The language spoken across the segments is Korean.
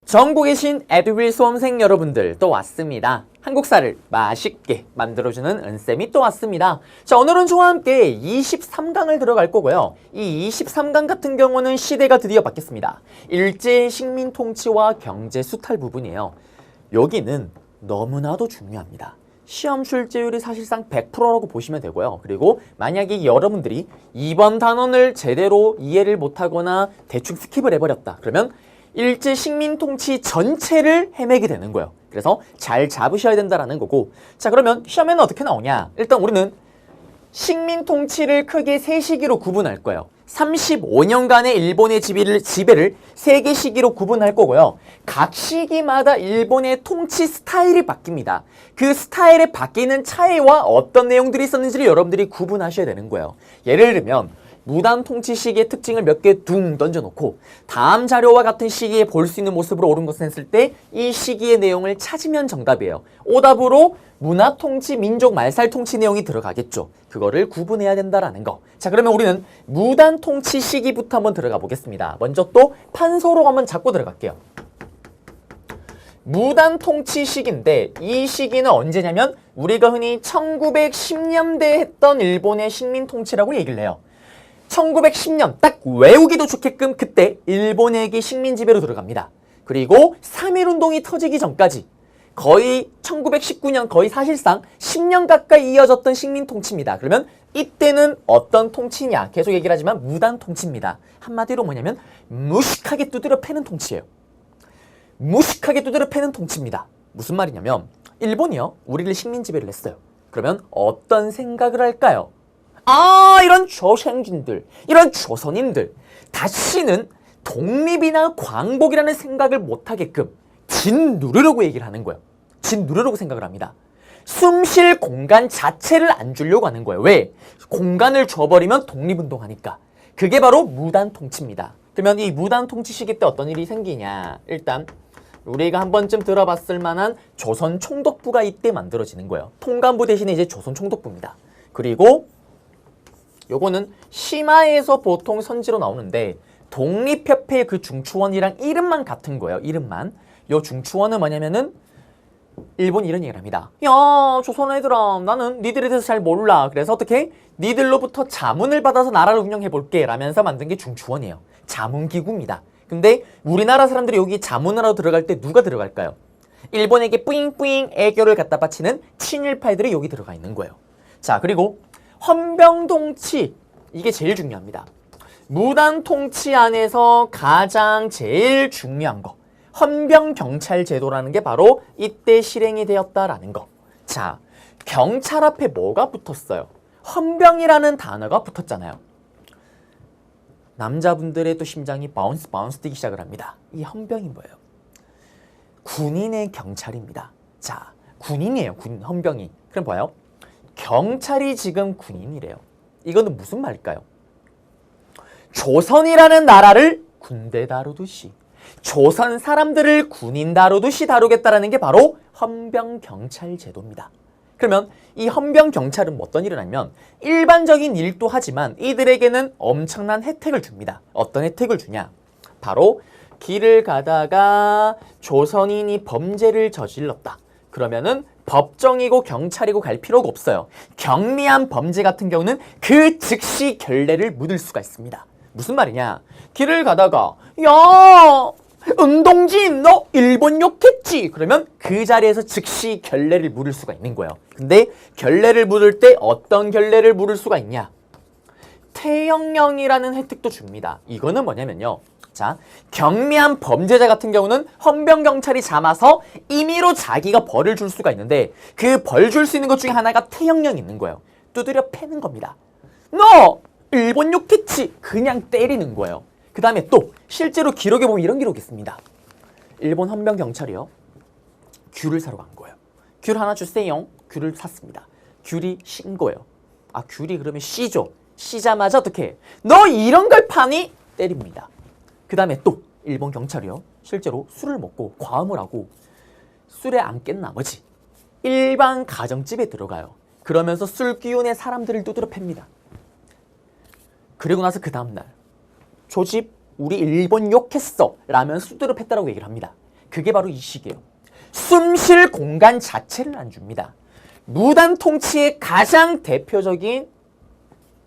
전국에 계신 에듀윌 수험생 여러분들 또 왔습니다. 한국사를 맛있게 만들어주는 은쌤이 또 왔습니다. 자, 오늘은 저와 함께 23강을 들어갈 거고요. 이 23강 같은 경우는 시대가 드디어 바뀌었습니다. 일제 식민 통치와 경제 수탈 부분이에요. 여기는 너무나도 중요합니다. 시험 출제율이 사실상 100%라고 보시면 되고요. 그리고 만약에 여러분들이 이번 단원을 제대로 이해를 못하거나 대충 스킵을 해버렸다. 그러면 일제 식민 통치 전체를 헤매게 되는 거예요. 그래서 잘 잡으셔야 된다라는 거고. 자, 그러면 시험에는 어떻게 나오냐? 일단 우리는 식민 통치를 크게 세 시기로 구분할 거예요. 35년간의 일본의 지배를 3개 시기로 구분할 거고요. 각 시기마다 일본의 통치 스타일이 바뀝니다. 그 스타일에 바뀌는 차이와 어떤 내용들이 있었는지를 여러분들이 구분하셔야 되는 거예요. 예를 들면 무단 통치 시기의 특징을 몇 개 둥 던져놓고 다음 자료와 같은 시기에 볼 수 있는 모습으로 옳은 것을 했을 때 이 시기의 내용을 찾으면 정답이에요. 오답으로 문화 통치, 민족 말살 통치 내용이 들어가겠죠. 그거를 구분해야 된다라는 거. 자, 그러면 우리는 무단 통치 시기부터 한번 들어가 보겠습니다. 먼저 또 판서로 한번 잡고 들어갈게요. 무단 통치 시기인데 이 시기는 언제냐면 우리가 흔히 1910년대에 했던 일본의 식민 통치라고 얘기를 해요. 1910년 딱 외우기도 좋게끔 그때 일본에게 식민 지배로 들어갑니다. 그리고 3.1운동이 터지기 전까지 거의 1919년 거의 사실상 10년 가까이 이어졌던 식민 통치입니다. 그러면 이때는 어떤 통치냐? 계속 얘기를 하지만 무단 통치입니다. 한마디로 뭐냐면 무식하게 두드려 패는 통치예요. 무식하게 두드려 패는 통치입니다. 무슨 말이냐면 일본이요. 우리를 식민 지배를 했어요. 그러면 어떤 생각을 할까요? 이런 조선인들, 이런 조선인들 다시는 독립이나 광복이라는 생각을 못하게끔 짓누르려고 얘기를 하는 거예요. 짓누르려고 생각을 합니다. 숨 쉴 공간 자체를 안 주려고 하는 거예요. 왜? 공간을 줘버리면 독립운동하니까. 그게 바로 무단 통치입니다. 그러면 이 무단 통치 시기 때 어떤 일이 생기냐? 일단 우리가 한 번쯤 들어봤을 만한 조선 총독부가 이때 만들어지는 거예요. 통감부 대신에 이제 조선 총독부입니다. 그리고 요거는 심화에서 보통 선지로 나오는데 독립협회의 그 중추원이랑 이름만 같은 거예요. 이름만. 요 중추원은 뭐냐면은 일본이 이런 얘기를 합니다. 야, 조선 애들아, 나는 니들에 대해서 잘 몰라. 그래서 어떻게? 니들로부터 자문을 받아서 나라를 운영해볼게 라면서 만든 게 중추원이에요. 자문기구입니다. 근데 우리나라 사람들이 여기 자문을 하러 들어갈 때 누가 들어갈까요? 일본에게 뿌잉뿌잉 애교를 갖다 바치는 친일파이들이 여기 들어가 있는 거예요. 자, 그리고 헌병통치, 이게 제일 중요합니다. 무단 통치 안에서 가장 제일 중요한 거, 헌병경찰제도라는 게 바로 이때 실행이 되었다라는 거. 자, 경찰 앞에 뭐가 붙었어요? 헌병이라는 단어가 붙었잖아요. 남자분들의 또 심장이 바운스 뛰기 시작을 합니다. 이 헌병이 뭐예요? 군인의 경찰입니다. 자, 군인이에요. 헌병이. 그럼 뭐예요? 경찰이 지금 군인이래요. 이거는 무슨 말일까요? 조선이라는 나라를 군대 다루듯이 조선 사람들을 군인 다루듯이 다루겠다라는 게 바로 헌병경찰 제도입니다. 그러면 이 헌병경찰은 어떤 일을 하냐면 일반적인 일도 하지만 이들에게는 엄청난 혜택을 줍니다. 어떤 혜택을 주냐? 바로 길을 가다가 조선인이 범죄를 저질렀다. 그러면은 법정이고 경찰이고 갈 필요가 없어요. 경미한 범죄 같은 경우는 그 즉시 결례를 묻을 수가 있습니다. 무슨 말이냐? 길을 가다가 야, 은동진 너 일본 욕했지? 그러면 그 자리에서 즉시 결례를 물을 수가 있는 거예요. 근데 결례를 물을 때 어떤 결례를 물을 수가 있냐? 퇴형령이라는 혜택도 줍니다. 이거는 뭐냐면요. 자, 경미한 범죄자 같은 경우는 헌병경찰이 잡아서 임의로 자기가 벌을 줄 수가 있는데 그 벌 줄 수 있는 것 중에 하나가 퇴형령이 있는 거예요. 두드려 패는 겁니다. 너 일본 욕했지? 그냥 때리는 거예요. 그 다음에 또 실제로 기록에 보면 이런 기록이 있습니다. 일본 헌병경찰이요. 귤을 사러 간 거예요. 귤 하나 주세요. 귤을 샀습니다. 귤이 신 거예요. 귤이 그러면 씨죠. 씨자마자 어떻게 해? 너 이런 걸 파니? 때립니다. 그 다음에 또 일본 경찰이요. 실제로 술을 먹고 과음을 하고 술에 안 깬 나머지 일반 가정집에 들어가요. 그러면서 술 기운의 사람들을 두드려 팹니다. 그리고 나서 그 다음날 조집 우리 일본 욕했어 라면서 두드려 팼다라고 얘기를 합니다. 그게 바로 이 시기예요. 숨 쉴 공간 자체를 안 줍니다. 무단 통치의 가장 대표적인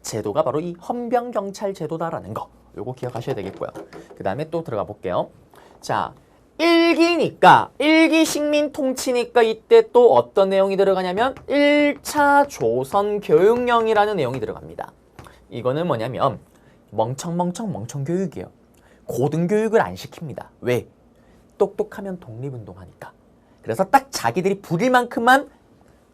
제도가 바로 이 헌병경찰 제도다라는 거. 요거 기억하셔야 되겠고요. 그 다음에 또 들어가 볼게요. 자, 일기니까, 일기 식민 통치니까 이때 또 어떤 내용이 들어가냐면 1차 조선 교육령이라는 내용이 들어갑니다. 이거는 뭐냐면 멍청 교육이에요. 고등교육을 안 시킵니다. 왜? 똑똑하면 독립운동하니까. 그래서 딱 자기들이 부릴 만큼만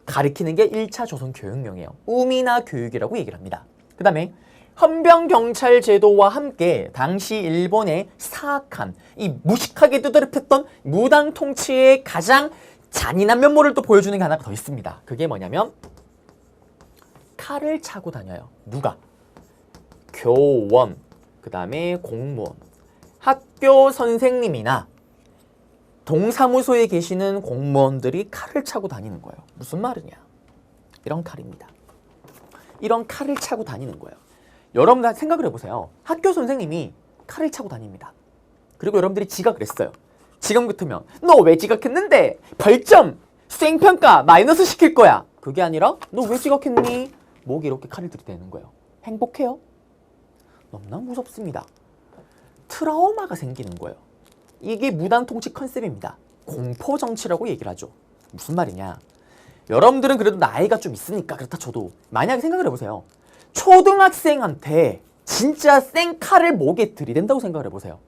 가르치는 게 1차 조선 교육령이에요. 우미나 교육이라고 얘기를 합니다. 그 다음에 헌병경찰 제도와 함께 당시 일본의 사악한, 이 무식하게 두드럽혔던 무당 통치의 가장 잔인한 면모를 또 보여주는 게 하나가 더 있습니다. 그게 뭐냐면 칼을 차고 다녀요. 누가? 교원, 그 다음에 공무원, 학교 선생님이나 동사무소에 계시는 공무원들이 칼을 차고 다니는 거예요. 무슨 말이냐? 이런 칼입니다. 이런 칼을 차고 다니는 거예요. 여러분들 생각을 해보세요. 학교 선생님이 칼을 차고 다닙니다. 그리고 여러분들이 지각을 했어요. 지금 같으면 너 왜 지각했는데? 벌점! 수행평가 마이너스 시킬 거야. 그게 아니라 너 왜 지각했니? 목에 이렇게 칼을 들이대는 거예요. 행복해요? 너무나 무섭습니다. 트라우마가 생기는 거예요. 이게 무단통치 컨셉입니다. 공포정치라고 얘기를 하죠. 무슨 말이냐? 여러분들은 그래도 나이가 좀 있으니까 그렇다 쳐도 만약에 생각을 해보세요. 초등학생한테 진짜 생칼을 목에 들이댄다고 생각을 해보세요.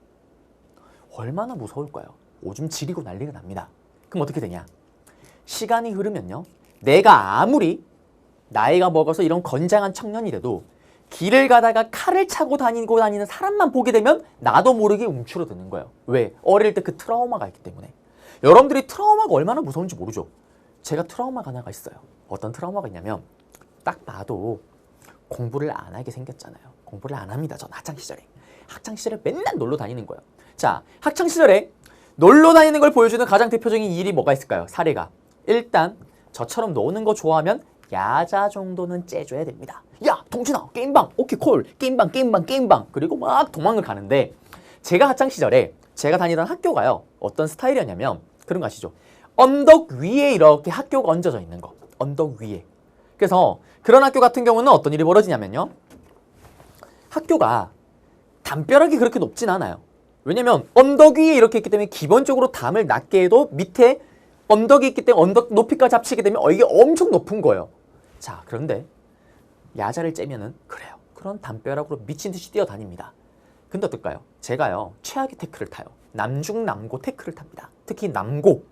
얼마나 무서울까요? 오줌 지리고 난리가 납니다. 그럼 어떻게 되냐? 시간이 흐르면요. 내가 아무리 나이가 먹어서 이런 건장한 청년이 돼도 길을 가다가 칼을 차고 다니는 사람만 보게 되면 나도 모르게 움츠러드는 거예요. 왜? 어릴 때 그 트라우마가 있기 때문에. 여러분들이 트라우마가 얼마나 무서운지 모르죠? 제가 트라우마가 하나가 있어요. 어떤 트라우마가 있냐면 딱 봐도 공부를 안 하게 생겼잖아요. 공부를 안 합니다. 전 학창시절에. 학창시절에 맨날 놀러 다니는 거예요. 자, 학창시절에 놀러 다니는 걸 보여주는 가장 대표적인 일이 뭐가 있을까요? 사례가. 일단 저처럼 노는 거 좋아하면 야자 정도는 째줘야 됩니다. 야, 동진아, 게임방, 오케이, 콜, 게임방. 그리고 막 도망을 가는데 제가 학창시절에 제가 다니던 학교가요. 어떤 스타일이었냐면 그런 거 아시죠? 언덕 위에 이렇게 학교가 얹어져 있는 거. 언덕 위에. 그래서 그런 학교 같은 경우는 어떤 일이 벌어지냐면요. 학교가 담벼락이 그렇게 높진 않아요. 왜냐면 언덕 위에 이렇게 있기 때문에 기본적으로 담을 낮게 해도 밑에 언덕이 있기 때문에 언덕 높이까지 합치게 되면 이게 엄청 높은 거예요. 자, 그런데 야자를 째면은 그래요. 그런 담벼락으로 미친 듯이 뛰어다닙니다. 근데 어떨까요? 제가요. 최악의 태클을 타요. 남중남고 태클을 탑니다. 특히 남고.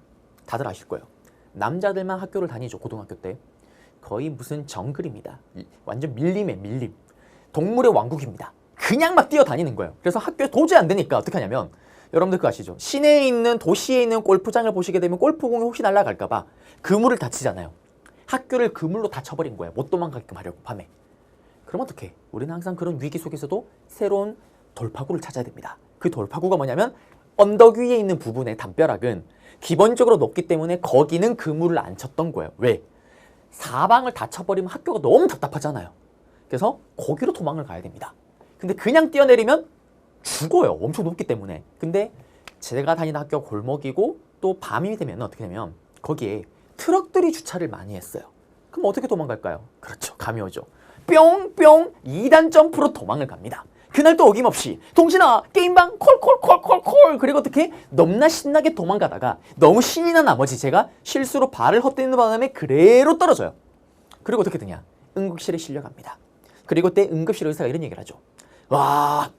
다들 아실 거예요. 남자들만 학교를 다니죠. 고등학교 때. 거의 무슨 정글입니다. 완전 밀림에 밀림. 동물의 왕국입니다. 그냥 막 뛰어다니는 거예요. 그래서 학교에 도저히 안 되니까 어떻게 하냐면 여러분들 그거 아시죠? 시내에 있는 도시에 있는 골프장을 보시게 되면 골프공이 혹시 날아갈까 봐 그물을 다치잖아요. 학교를 그물로 닫혀버린 거예요. 못 도망가게끔 하려고 밤에. 그럼 어떡해? 우리는 항상 그런 위기 속에서도 새로운 돌파구를 찾아야 됩니다. 그 돌파구가 뭐냐면 언덕 위에 있는 부분의 담벼락은 기본적으로 높기 때문에 거기는 그물을 안 쳤던 거예요. 왜? 사방을 닫혀버리면 학교가 너무 답답하잖아요. 그래서 거기로 도망을 가야 됩니다. 근데 그냥 뛰어내리면 죽어요. 엄청 높기 때문에. 근데 제가 다니는 학교가 골목이고 또 밤이 되면 어떻게 되면 거기에 트럭들이 주차를 많이 했어요. 그럼 어떻게 도망갈까요? 그렇죠. 감이 오죠. 뿅뿅 2단 점프로 도망을 갑니다. 그날 또 어김없이 동진아 게임방 콜 그리고 어떻게 넘나 신나게 도망가다가 너무 신이 난 나머지 제가 실수로 발을 헛디디는 바람에 그대로 떨어져요. 그리고 어떻게 되냐? 응급실에 실려갑니다. 그리고 그때 응급실 의사가 이런 얘기를 하죠. 와,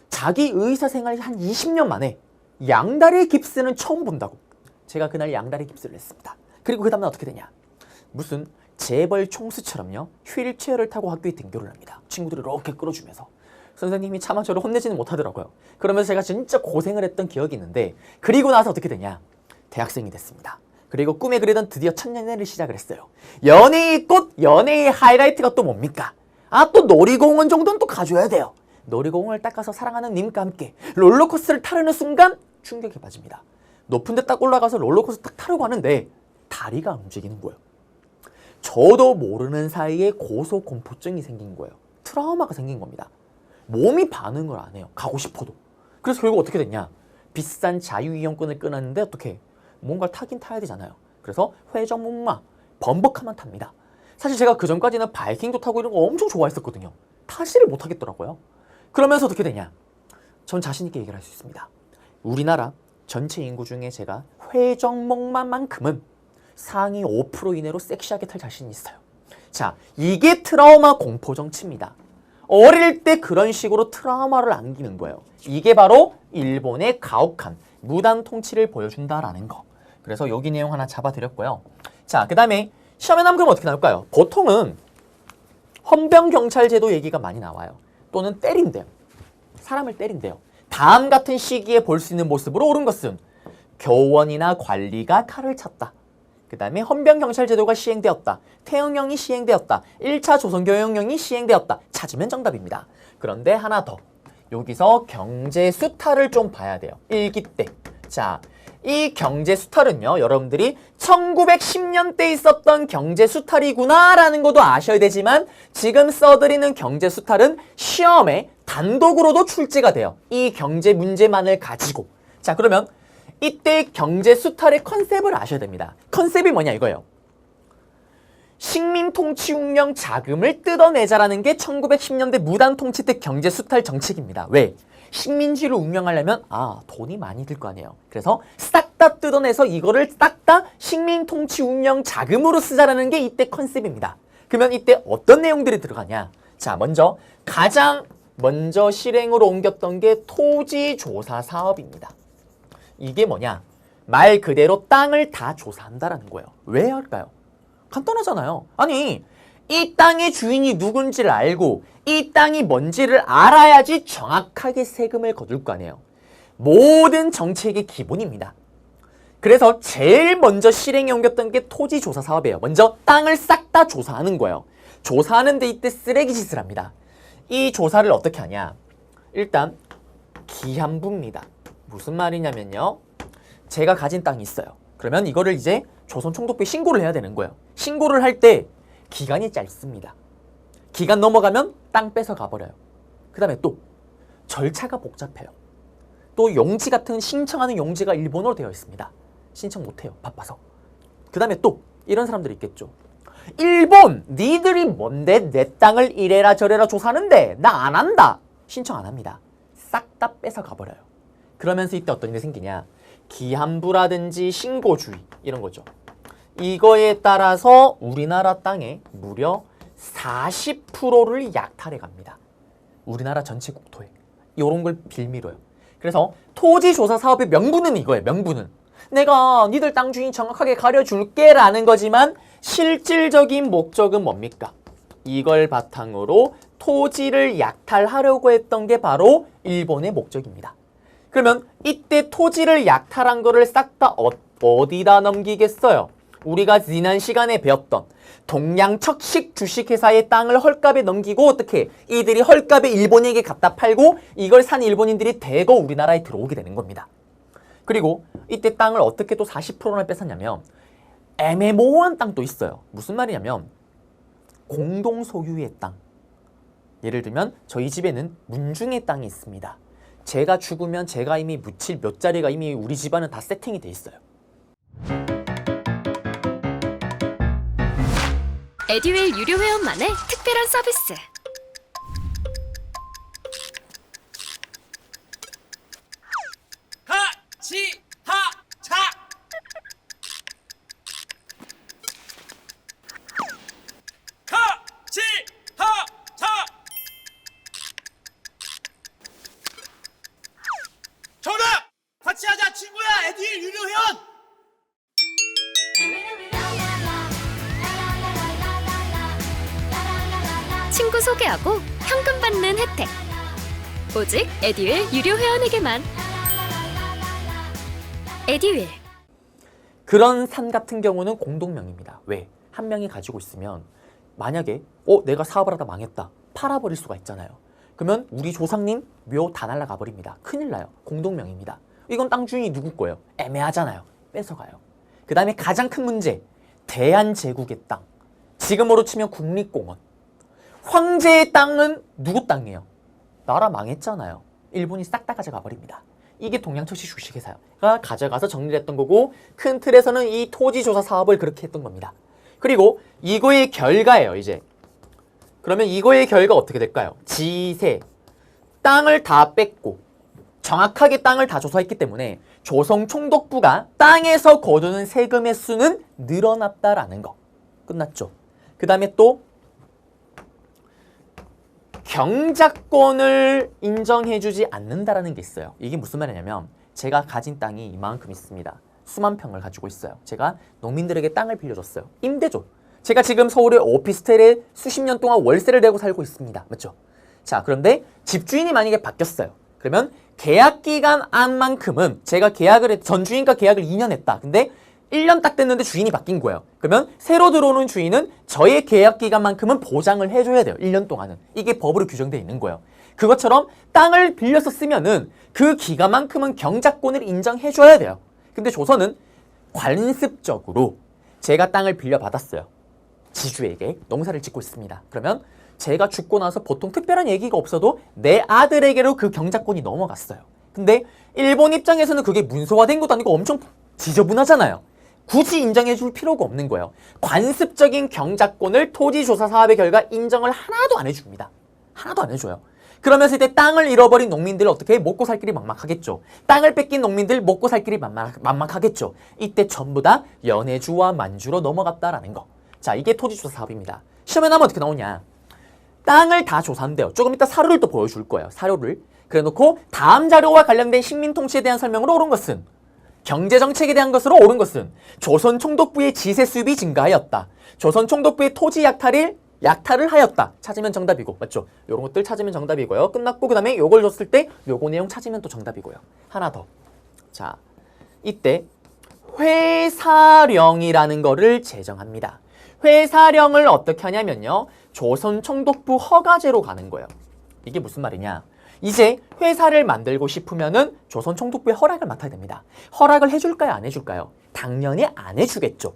자기 의사 생활이 한 20년 만에 양다리 깁스는 처음 본다고. 제가 그날 양다리 깁스를 했습니다. 그리고 그 다음날 어떻게 되냐? 무슨 재벌 총수처럼요. 휠체어를 타고 학교에 등교를 합니다. 친구들을 이렇게 끌어주면서. 선생님이 차마 저를 혼내지는 못하더라고요. 그러면서 제가 진짜 고생을 했던 기억이 있는데 그리고 나서 어떻게 되냐? 대학생이 됐습니다. 그리고 꿈에 그리던 드디어 첫 연애를 시작을 했어요. 연애의 꽃, 연애의 하이라이트가 또 뭡니까? 아, 또 놀이공원 정도는 또 가줘야 돼요. 놀이공원을 딱 가서 사랑하는 님과 함께 롤러코스터를 타려는 순간 충격에 빠집니다. 높은 데 딱 올라가서 롤러코스터 딱 타려고 하는데 다리가 안 움직이는 거예요. 저도 모르는 사이에 고소공포증이 생긴 거예요. 트라우마가 생긴 겁니다. 몸이 반응을 안 해요. 가고 싶어도. 그래서 결국 어떻게 됐냐? 비싼 자유이용권을 끊었는데 어떻게 뭔가를 타긴 타야 되잖아요. 그래서 회전목마 번복하면 탑니다. 사실 제가 그 전까지는 바이킹도 타고 이런 거 엄청 좋아했었거든요. 타지를 못하겠더라고요. 그러면서 어떻게 되냐? 전 자신 있게 얘기를 할 수 있습니다. 우리나라 전체 인구 중에 제가 회전목마만큼은 상위 5% 이내로 섹시하게 탈 자신이 있어요. 자, 이게 트라우마 공포 정치입니다. 어릴 때 그런 식으로 트라우마를 안기는 거예요. 이게 바로 일본의 가혹한 무단 통치를 보여준다라는 거. 그래서 여기 내용 하나 잡아드렸고요. 자, 그 다음에 시험에 나면 그럼 어떻게 나올까요? 보통은 헌병경찰제도 얘기가 많이 나와요. 또는 때린대요. 사람을 때린대요. 다음 같은 시기에 볼 수 있는 모습으로 옳은 것은 교원이나 관리가 칼을 찼다. 그 다음에 헌병경찰제도가 시행되었다. 태형령이 시행되었다. 1차 조선교육령이 시행되었다. 찾으면 정답입니다. 그런데 하나 더. 여기서 경제수탈을 좀 봐야 돼요. 일기 때. 자, 이 경제수탈은요. 여러분들이 1910년대 있었던 경제수탈이구나 라는 것도 아셔야 되지만 지금 써드리는 경제수탈은 시험에 단독으로도 출제가 돼요. 이 경제 문제만을 가지고. 자, 그러면 이때 경제수탈의 컨셉을 아셔야 됩니다. 컨셉이 뭐냐 이거예요. 식민통치운영 자금을 뜯어내자라는 게 1910년대 무단통치 때 경제수탈 정책입니다. 왜? 식민지를 운영하려면 돈이 많이 들 거 아니에요. 그래서 싹 다 뜯어내서 이거를 싹 다 식민통치운영 자금으로 쓰자라는 게 이때 컨셉입니다. 그러면 이때 어떤 내용들이 들어가냐? 자, 가장 먼저 실행으로 옮겼던 게 토지조사 사업입니다. 이게 뭐냐? 말 그대로 땅을 다 조사한다라는 거예요. 왜 할까요? 간단하잖아요. 아니, 이 땅의 주인이 누군지를 알고 이 땅이 뭔지를 알아야지 정확하게 세금을 거둘 거 아니에요. 모든 정책의 기본입니다. 그래서 제일 먼저 실행에 옮겼던 게 토지조사 사업이에요. 먼저 땅을 싹 다 조사하는 거예요. 조사하는데 이때 쓰레기 짓을 합니다. 이 조사를 어떻게 하냐? 일단 기한부입니다. 무슨 말이냐면요. 제가 가진 땅이 있어요. 그러면 이거를 이제 조선총독부에 신고를 해야 되는 거예요. 신고를 할 때 기간이 짧습니다. 기간 넘어가면 땅 뺏어 가버려요. 그 다음에 또 절차가 복잡해요. 또 용지 같은 신청하는 용지가 일본어로 되어 있습니다. 신청 못해요. 바빠서. 그 다음에 또 이런 사람들이 있겠죠. 일본 니들이 뭔데 내 땅을 이래라 저래라 조사하는데 나 안 한다. 신청 안 합니다. 싹 다 뺏어 가버려요. 그러면서 이때 어떤 일이 생기냐. 기한부라든지 신고주의 이런 거죠. 이거에 따라서 우리나라 땅에 무려 40%를 약탈해 갑니다. 우리나라 전체 국토에. 이런 걸 빌미로요. 그래서 토지조사 사업의 명분은 이거예요. 명분은. 내가 니들 땅 주인 정확하게 가려줄게 라는 거지만 실질적인 목적은 뭡니까? 이걸 바탕으로 토지를 약탈하려고 했던 게 바로 일본의 목적입니다. 그러면 이때 토지를 약탈한 거를 싹 다 어디다 넘기겠어요? 우리가 지난 시간에 배웠던 동양척식 주식회사의 땅을 헐값에 넘기고 어떻게 이들이 헐값에 일본에게 갖다 팔고 이걸 산 일본인들이 대거 우리나라에 들어오게 되는 겁니다. 그리고 이때 땅을 어떻게 또 40%나 뺏었냐면 애매모호한 땅도 있어요. 무슨 말이냐면 공동 소유의 땅. 예를 들면 저희 집에는 문중의 땅이 있습니다. 제가 죽으면 제가 이미 묻힐 몇 자리가 이미 우리 집안은 다 세팅이 돼 있어요. 에듀윌 유료 회원만의 특별한 서비스. 하치하차 하치하차 정답! 같이 하자 친구야 에듀윌 유료 회원! 친구 소개하고 현금 받는 혜택. 오직 에듀윌 유료 회원에게만. 에듀윌. 그런 산 같은 경우는 공동명입니다. 왜? 한 명이 가지고 있으면 만약에 내가 사업을 하다 망했다. 팔아버릴 수가 있잖아요. 그러면 우리 조상님 묘 다 날아가 버립니다. 큰일 나요. 공동명입니다. 이건 땅 주인이 누구 거예요? 애매하잖아요. 뺏어가요. 그 다음에 가장 큰 문제. 대한제국의 땅. 지금으로 치면 국립공원. 황제의 땅은 누구 땅이에요? 나라 망했잖아요. 일본이 싹 다 가져가 버립니다. 이게 동양철시 주식회사가 가져가서 정리를 했던 거고 큰 틀에서는 이 토지조사 사업을 그렇게 했던 겁니다. 그리고 이거의 결과예요. 이제 그러면 이거의 결과 어떻게 될까요? 지세 땅을 다 뺐고 정확하게 땅을 다 조사했기 때문에 조선총독부가 땅에서 거두는 세금의 수는 늘어났다라는 거. 끝났죠. 그 다음에 또 경작권을 인정해주지 않는다라는 게 있어요. 이게 무슨 말이냐면 제가 가진 땅이 이만큼 있습니다. 수만 평을 가지고 있어요. 제가 농민들에게 땅을 빌려줬어요. 임대죠. 제가 지금 서울의 오피스텔에 수십 년 동안 월세를 내고 살고 있습니다. 맞죠? 자, 그런데 집주인이 만약에 바뀌었어요. 그러면 계약기간 안만큼은 제가 전 주인과 계약을 2년 했다. 근데 1년 딱 됐는데 주인이 바뀐 거예요. 그러면 새로 들어오는 주인은 저의 계약기간만큼은 보장을 해줘야 돼요. 1년 동안은. 이게 법으로 규정되어 있는 거예요. 그것처럼 땅을 빌려서 쓰면은 그 기간만큼은 경작권을 인정해줘야 돼요. 근데 조선은 관습적으로 제가 땅을 빌려받았어요. 지주에게 농사를 짓고 있습니다. 그러면 제가 죽고 나서 보통 특별한 얘기가 없어도 내 아들에게로 그 경작권이 넘어갔어요. 근데 일본 입장에서는 그게 문서화된 것도 아니고 엄청 지저분하잖아요. 굳이 인정해 줄 필요가 없는 거예요. 관습적인 경작권을 토지조사 사업의 결과 인정을 하나도 안 해줍니다. 하나도 안 해줘요. 그러면서 이때 땅을 잃어버린 농민들 어떻게 먹고 살 길이 막막하겠죠. 땅을 뺏긴 농민들 먹고 살 길이 막막하겠죠. 이때 전부 다 연해주와 만주로 넘어갔다라는 거. 자, 이게 토지조사 사업입니다. 시험에 나오면 어떻게 나오냐. 땅을 다 조사한대요. 조금 이따 사료를 또 보여줄 거예요. 사료를. 그래 놓고 다음 자료와 관련된 식민통치에 대한 설명으로 옳은 것은 경제정책에 대한 것으로 옳은 것은 조선총독부의 지세 수입이 증가하였다. 조선총독부의 토지 약탈을 하였다. 찾으면 정답이고. 맞죠? 요런 것들 찾으면 정답이고요. 끝났고 그 다음에 요걸 줬을 때 요거 내용 찾으면 또 정답이고요. 하나 더. 자, 이때 회사령이라는 거를 제정합니다. 회사령을 어떻게 하냐면요. 조선총독부 허가제로 가는 거예요. 이게 무슨 말이냐. 이제 회사를 만들고 싶으면은 조선총독부의 허락을 맡아야 됩니다. 허락을 해줄까요? 안 해줄까요? 당연히 안 해주겠죠.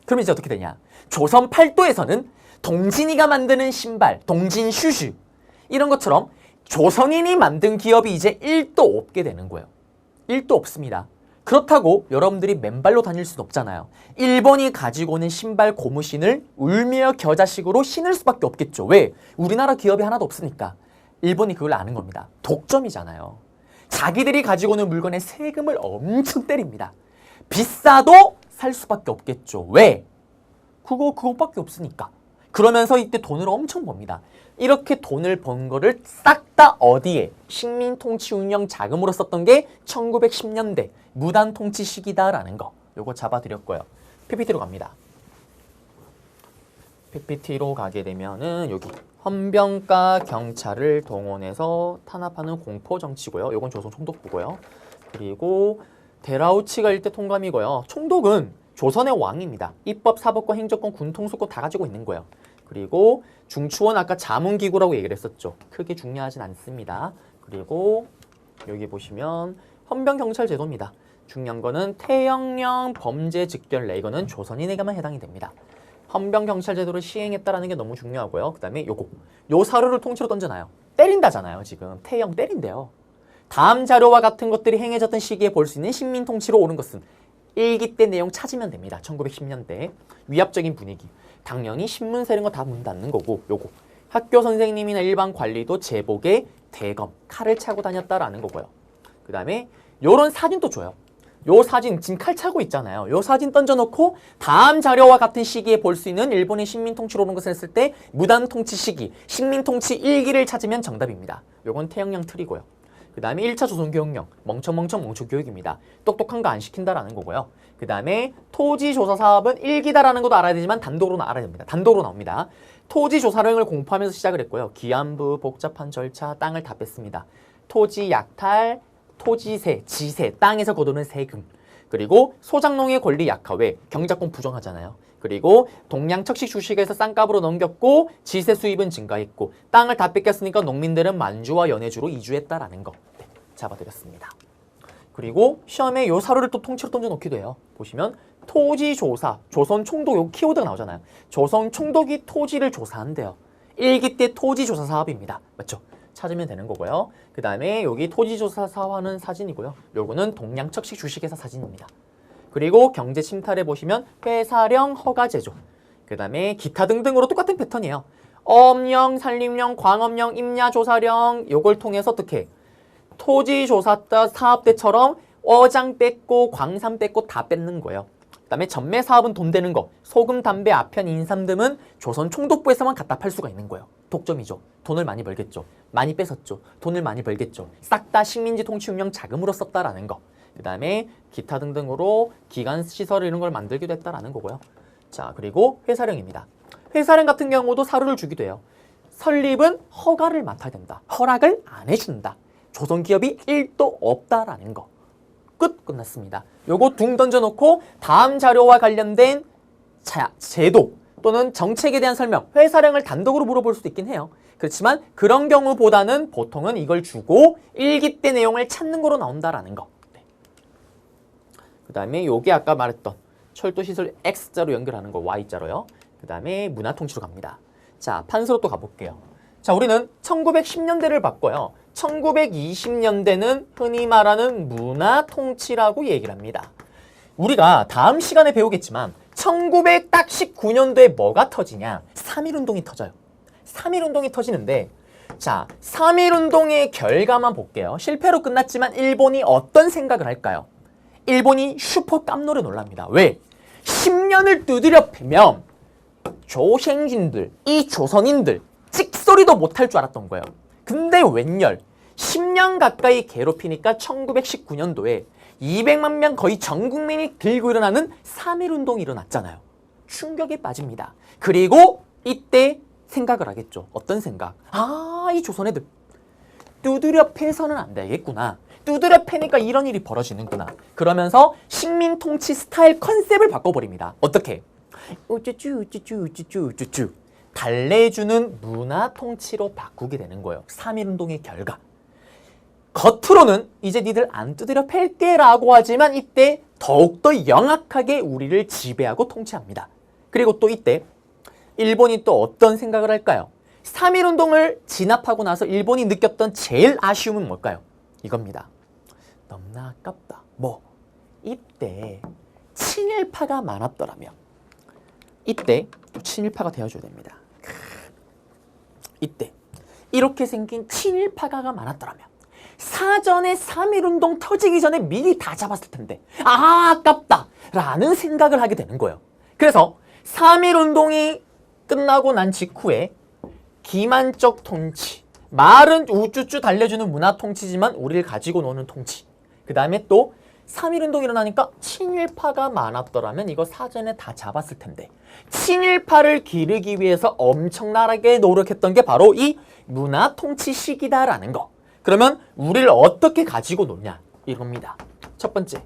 그럼 이제 어떻게 되냐. 조선 팔도에서는 동진이가 만드는 신발, 동진 슈즈 이런 것처럼 조선인이 만든 기업이 이제 1도 없게 되는 거예요. 1도 없습니다. 그렇다고 여러분들이 맨발로 다닐 수는 없잖아요. 일본이 가지고 오는 신발 고무신을 울며 겨자식으로 신을 수밖에 없겠죠. 왜? 우리나라 기업이 하나도 없으니까. 일본이 그걸 아는 겁니다. 독점이잖아요. 자기들이 가지고 오는 물건에 세금을 엄청 때립니다. 비싸도 살 수밖에 없겠죠. 왜? 그거밖에 없으니까. 그러면서 이때 돈을 엄청 법니다. 이렇게 돈을 번 거를 싹 다 어디에? 식민통치 운영 자금으로 썼던 게 1910년대 무단통치 시기다라는 거. 요거 잡아드렸고요. PPT로 갑니다. PPT로 가게 되면은 여기 헌병과 경찰을 동원해서 탄압하는 공포정치고요. 요건 조선총독부고요. 그리고 데라우치가 일대 통감이고요. 총독은 조선의 왕입니다. 입법, 사법권, 행정권, 군통수권 다 가지고 있는 거예요. 그리고 중추원 아까 자문기구라고 얘기를 했었죠. 크게 중요하진 않습니다. 그리고 여기 보시면 헌병경찰 제도입니다. 중요한 거는 태영령 범죄 즉결례 이거는 조선인에게만 해당이 됩니다. 헌병경찰 제도를 시행했다라는 게 너무 중요하고요. 그 다음에 요거 요 사료를 통째로 던져놔요. 때린다잖아요. 지금 태영 때린대요. 다음 자료와 같은 것들이 행해졌던 시기에 볼 수 있는 식민통치로 옳은 것은 일기 때 내용 찾으면 됩니다. 1910년대 위압적인 분위기. 당연히 신문사 이런 거 다 문 닫는 거고 요거 학교 선생님이나 일반 관리도 제복에 대검, 칼을 차고 다녔다라는 거고요. 그 다음에 요런 사진도 줘요. 요 사진 지금 칼 차고 있잖아요. 요 사진 던져놓고 다음 자료와 같은 시기에 볼 수 있는 일본의 식민통치로 오는 것을 했을 때 무단통치 시기, 식민통치 일기를 찾으면 정답입니다. 요건 태영령 틀이고요. 그 다음에 1차 조선교육령, 멍청교육입니다. 똑똑한 거 안 시킨다라는 거고요. 그 다음에 토지조사 사업은 일기다라는 것도 알아야 되지만 단독으로 알아야 됩니다. 단독으로 나옵니다. 토지조사령을 공포하면서 시작을 했고요. 기한부, 복잡한 절차, 땅을 다 뺐습니다. 토지 약탈, 토지세, 지세, 땅에서 거두는 세금. 그리고 소작농의 권리 약화, 왜? 경작권 부정하잖아요. 그리고 동양척식 주식에서 싼값으로 넘겼고 지세 수입은 증가했고 땅을 다 뺏겼으니까 농민들은 만주와 연해주로 이주했다라는 거 잡아드렸습니다. 그리고 시험에 요 사료를 또 통째로 던져놓기도 해요. 보시면 토지조사, 조선총독 요 키워드가 나오잖아요. 조선총독이 토지를 조사한대요. 일기 때 토지조사 사업입니다. 맞죠? 찾으면 되는 거고요. 그 다음에 여기 토지조사사와 하는 사진이고요. 요거는 동양척식 주식회사 사진입니다. 그리고 경제 침탈에 보시면 회사령, 허가제조, 그 다음에 기타 등등으로 똑같은 패턴이에요. 어업령, 산림령, 광업령, 임야조사령 요걸 통해서 어떻게 토지조사다 사업대처럼 어장 뺏고 광산 뺏고 다 뺏는 거예요. 그 다음에 전매 사업은 돈 되는 거, 소금, 담배, 아편, 인삼 등은 조선 총독부에서만 갖다 팔 수가 있는 거예요. 독점이죠. 돈을 많이 벌겠죠. 많이 뺏었죠. 돈을 많이 벌겠죠. 싹 다 식민지 통치 운영 자금으로 썼다라는 거. 그 다음에 기타 등등으로 기관 시설 이런 걸 만들기도 했다라는 거고요. 자, 그리고 회사령입니다. 회사령 같은 경우도 사료를 주기도 해요. 설립은 허가를 맡아야 된다. 허락을 안 해준다. 조선 기업이 1도 없다라는 거. 끝났습니다. 요거 둥 던져놓고 다음 자료와 관련된 제도 또는 정책에 대한 설명, 회사령을 단독으로 물어볼 수도 있긴 해요. 그렇지만 그런 경우보다는 보통은 이걸 주고 일기 때 내용을 찾는 거로 나온다라는 거. 네. 그 다음에 요게 아까 말했던 철도시설 X자로 연결하는 거 Y자로요. 그 다음에 문화통치로 갑니다. 자, 판서로 또 가볼게요. 자, 우리는 1910년대를 봤고요. 1920년대는 흔히 말하는 문화통치라고 얘기를 합니다. 우리가 다음 시간에 배우겠지만 1919년도에 뭐가 터지냐? 3.1운동이 터져요. 3.1운동이 터지는데 자, 3.1운동의 결과만 볼게요. 실패로 끝났지만 일본이 어떤 생각을 할까요? 일본이 슈퍼 깜놀에 놀랍니다. 왜? 10년을 두드려 패면 조생진들, 이 조선인들 찍소리도 못할 줄 알았던 거예요. 근데 웬열 10년 가까이 괴롭히니까 1919년도에 200만 명 거의 전 국민이 들고 일어나는 3.1운동이 일어났잖아요. 충격에 빠집니다. 그리고 이때 생각을 하겠죠. 어떤 생각? 아, 이 조선 애들 두드려 패서는 안 되겠구나. 두드려 패니까 이런 일이 벌어지는구나. 그러면서 식민 통치 스타일 컨셉을 바꿔버립니다. 어떻게? 우쭈쭈 우쭈쭈 우쭈쭈 우쭈쭈 달래주는 문화 통치로 바꾸게 되는 거예요. 3.1운동의 결과. 겉으로는 이제 니들 안 두드려 팰게 라고 하지만 이때 더욱더 영악하게 우리를 지배하고 통치합니다. 그리고 또 이때 일본이 또 어떤 생각을 할까요? 3.1운동을 진압하고 나서 일본이 느꼈던 제일 아쉬움은 뭘까요? 이겁니다. 너무나 아깝다. 뭐? 이때 친일파가 많았더라면 이때 또 친일파가 되어줘야 됩니다. 이때 이렇게 생긴 친일파가 많았더라면 사전에 3.1운동 터지기 전에 미리 다 잡았을 텐데 아깝다 라는 생각을 하게 되는 거예요. 그래서 3.1운동이 끝나고 난 직후에 기만적 통치, 말은 우쭈쭈 달래주는 문화 통치지만 우리를 가지고 노는 통치. 그 다음에 또 3.1운동이 일어나니까 친일파가 많았더라면 이거 사전에 다 잡았을 텐데 친일파를 기르기 위해서 엄청나게 노력했던 게 바로 이 문화 통치 시기다라는 거. 그러면 우리를 어떻게 가지고 노냐 이겁니다. 첫 번째,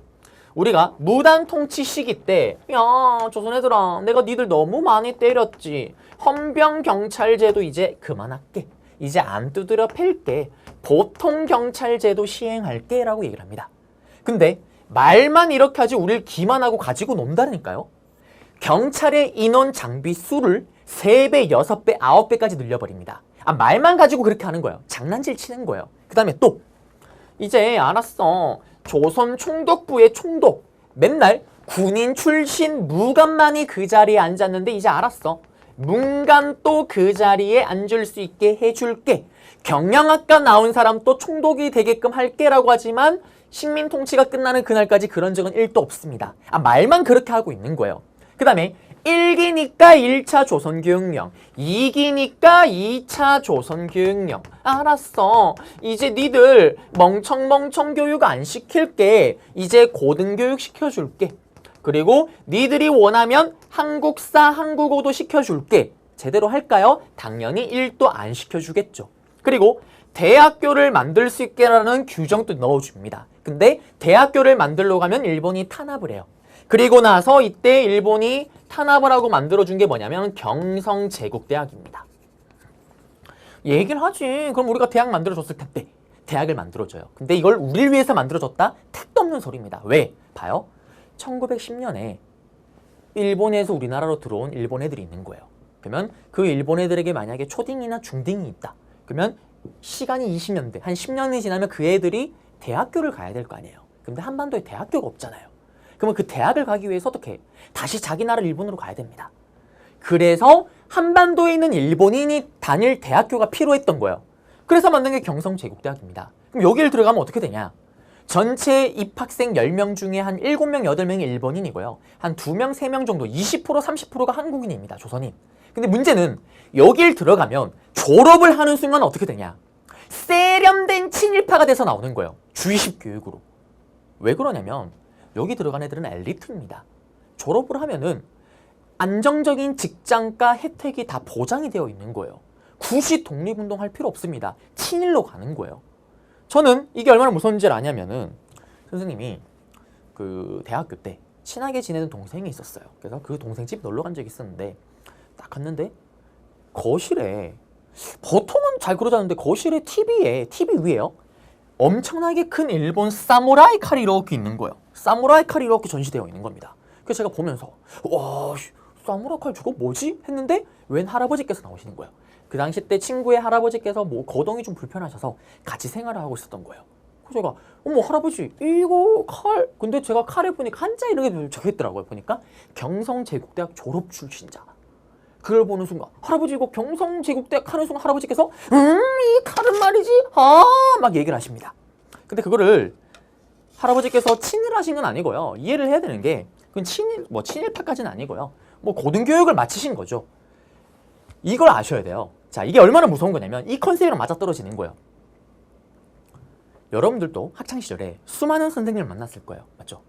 우리가 무단 통치 시기 때 야, 조선 애들아, 내가 니들 너무 많이 때렸지. 헌병 경찰제도 이제 그만할게. 이제 안 두드려 팰게. 보통 경찰제도 시행할게 라고 얘기를 합니다. 근데 말만 이렇게 하지 우리를 기만하고 가지고 논다니까요. 경찰의 인원 장비 수를 3배, 6배, 9배까지 늘려버립니다. 말만 가지고 그렇게 하는 거예요. 장난질 치는 거예요. 그 다음에 또 이제 알았어. 조선 총독부의 총독 맨날 군인 출신 무관만이 그 자리에 앉았는데 이제 알았어. 문관 또 그 자리에 앉을 수 있게 해줄게. 경영학과 나온 사람 또 총독이 되게끔 할게 라고 하지만 식민 통치가 끝나는 그날까지 그런 적은 1도 없습니다. 말만 그렇게 하고 있는 거예요. 그 다음에 1기니까 1차 조선교육령, 2기니까 2차 조선교육령. 알았어. 이제 니들 멍청멍청 교육 안 시킬게. 이제 고등교육 시켜줄게. 그리고 니들이 원하면 한국사, 한국어도 시켜줄게. 제대로 할까요? 당연히 1도 안 시켜주겠죠. 그리고 대학교를 만들 수 있게라는 규정도 넣어줍니다. 근데 대학교를 만들려고 하면 일본이 탄압을 해요. 그리고 나서 이때 일본이 탄압을 하고 만들어준 게 뭐냐면 경성제국대학입니다. 얘기를 하지. 그럼 우리가 대학 만들어줬을 텐데 대학을 만들어줘요. 근데 이걸 우리를 위해서 만들어줬다? 택도 없는 소리입니다. 왜? 봐요. 1910년에 일본에서 우리나라로 들어온 일본 애들이 있는 거예요. 그러면 그 일본 애들에게 만약에 초딩이나 중딩이 있다. 그러면 시간이 20년대, 한 10년이 지나면 그 애들이 대학교를 가야 될 거 아니에요. 근데 한반도에 대학교가 없잖아요. 그러면 그 대학을 가기 위해서 어떻게 해? 다시 자기 나라 일본으로 가야 됩니다. 그래서 한반도에 있는 일본인이 다닐 대학교가 필요했던 거예요. 그래서 만든 게 경성제국대학입니다. 그럼 여기를 들어가면 어떻게 되냐? 전체 입학생 10명 중에 한 7명, 8명이 일본인이고요. 한 2명, 3명 정도, 20%, 30%가 한국인입니다. 조선인. 근데 문제는 여길 들어가면 졸업을 하는 순간 어떻게 되냐? 세련된 친일파가 돼서 나오는 거예요. 주의식 교육으로. 왜 그러냐면 여기 들어간 애들은 엘리트입니다. 졸업을 하면은 안정적인 직장과 혜택이 다 보장이 되어 있는 거예요. 굳이 독립운동할 필요 없습니다. 친일로 가는 거예요. 저는 이게 얼마나 무서운지 아냐면은 선생님이 그 대학교 때 친하게 지내는 동생이 있었어요. 그래서 그 동생 집 놀러 간 적이 있었는데 딱 갔는데 거실에 보통은 잘 그러자는데 거실에 TV 위에요. 엄청나게 큰 일본 사무라이 칼이 이렇게 있는 거예요. 사무라이 칼이 이렇게 전시되어 있는 겁니다. 그래서 제가 보면서 와 사무라이 칼 저거 뭐지? 했는데 웬 할아버지께서 나오시는 거예요. 그 당시 때 친구의 할아버지께서 뭐 거동이 좀 불편하셔서 같이 생활을 하고 있었던 거예요. 그래서 제가 어머 할아버지 이거 칼 근데 제가 칼에 보니까 한자 이렇게 적혀있더라고요. 보니까 경성제국대학 졸업 출신자. 그걸 보는 순간 할아버지 이거 경성제국대학 하는 순간 할아버지께서 이 칼은 말이지 막 얘기를 하십니다. 근데 그거를 할아버지께서 친일하신 건 아니고요. 이해를 해야 되는 게 그건 친일파까지는 아니고요. 뭐 고등교육을 마치신 거죠. 이걸 아셔야 돼요. 자, 이게 얼마나 무서운 거냐면 이 컨셉이랑 맞아떨어지는 거예요. 여러분들도 학창시절에 수많은 선생님을 만났을 거예요. 맞죠?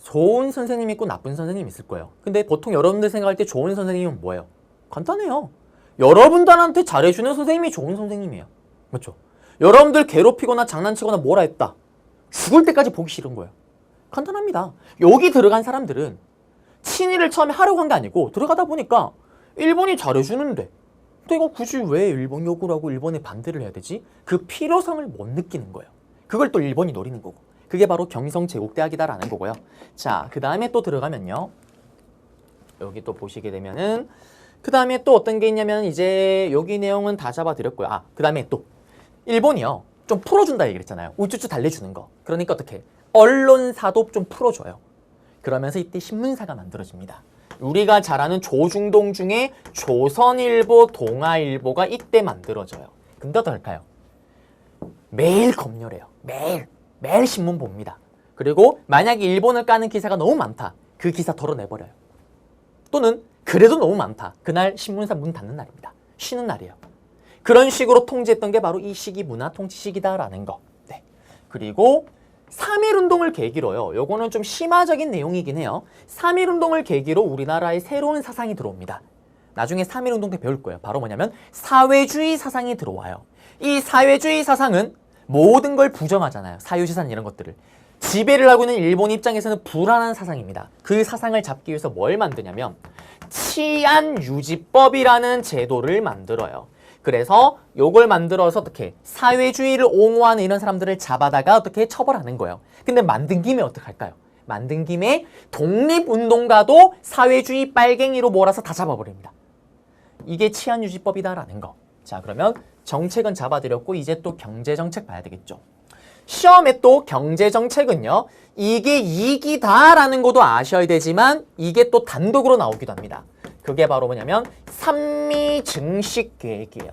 좋은 선생님이 있고 나쁜 선생님이 있을 거예요. 근데 보통 여러분들 생각할 때 좋은 선생님은 뭐예요? 간단해요. 여러분들한테 잘해주는 선생님이 좋은 선생님이에요. 맞죠? 여러분들 괴롭히거나 장난치거나 뭐라 했다. 죽을 때까지 보기 싫은 거예요. 간단합니다. 여기 들어간 사람들은 친일을 처음에 하려고 한 게 아니고 들어가다 보니까 일본이 잘해주는데 내가 굳이 왜 일본 욕을 하고 일본에 반대를 해야 되지? 그 필요성을 못 느끼는 거예요. 그걸 또 일본이 노리는 거고 그게 바로 경성제국대학이다라는 거고요. 자, 그 다음에 또 들어가면요. 여기 또 보시게 되면은 그 다음에 또 어떤 게 있냐면 이제 여기 내용은 다 잡아드렸고요. 그 다음에 또 일본이요. 좀 풀어준다 얘기를 했잖아요. 우쭈쭈 달래주는 거. 그러니까 어떻게 언론사도 좀 풀어줘요. 그러면서 이때 신문사가 만들어집니다. 우리가 잘 아는 조중동 중에 조선일보, 동아일보가 이때 만들어져요. 근데 어떨까요? 매일 검열해요. 매일 신문 봅니다. 그리고 만약에 일본을 까는 기사가 너무 많다. 그 기사 덜어내버려요. 또는 그래도 너무 많다. 그날 신문사 문 닫는 날입니다. 쉬는 날이에요. 그런 식으로 통제했던 게 바로 이 시기 문화 통치 시기다라는 거. 네. 그리고 3.1운동을 계기로요. 요거는 좀 심화적인 내용이긴 해요. 3.1운동을 계기로 우리나라에 새로운 사상이 들어옵니다. 나중에 3.1운동 때 배울 거예요. 바로 뭐냐면 사회주의 사상이 들어와요. 이 사회주의 사상은 모든 걸 부정하잖아요. 사유재산 이런 것들을. 지배를 하고 있는 일본 입장에서는 불안한 사상입니다. 그 사상을 잡기 위해서 뭘 만드냐면 치안유지법이라는 제도를 만들어요. 그래서 요걸 만들어서 어떻게 사회주의를 옹호하는 이런 사람들을 잡아다가 어떻게 처벌하는 거예요. 근데 만든 김에 어떻게 할까요? 만든 김에 독립운동가도 사회주의 빨갱이로 몰아서 다 잡아버립니다. 이게 치안유지법이다라는 거. 자, 그러면 정책은 잡아드렸고 이제 또 경제정책 봐야 되겠죠. 시험에 또 경제정책은요. 이게 이기다라는 것도 아셔야 되지만 이게 또 단독으로 나오기도 합니다. 그게 바로 뭐냐면 산미증식계획이에요.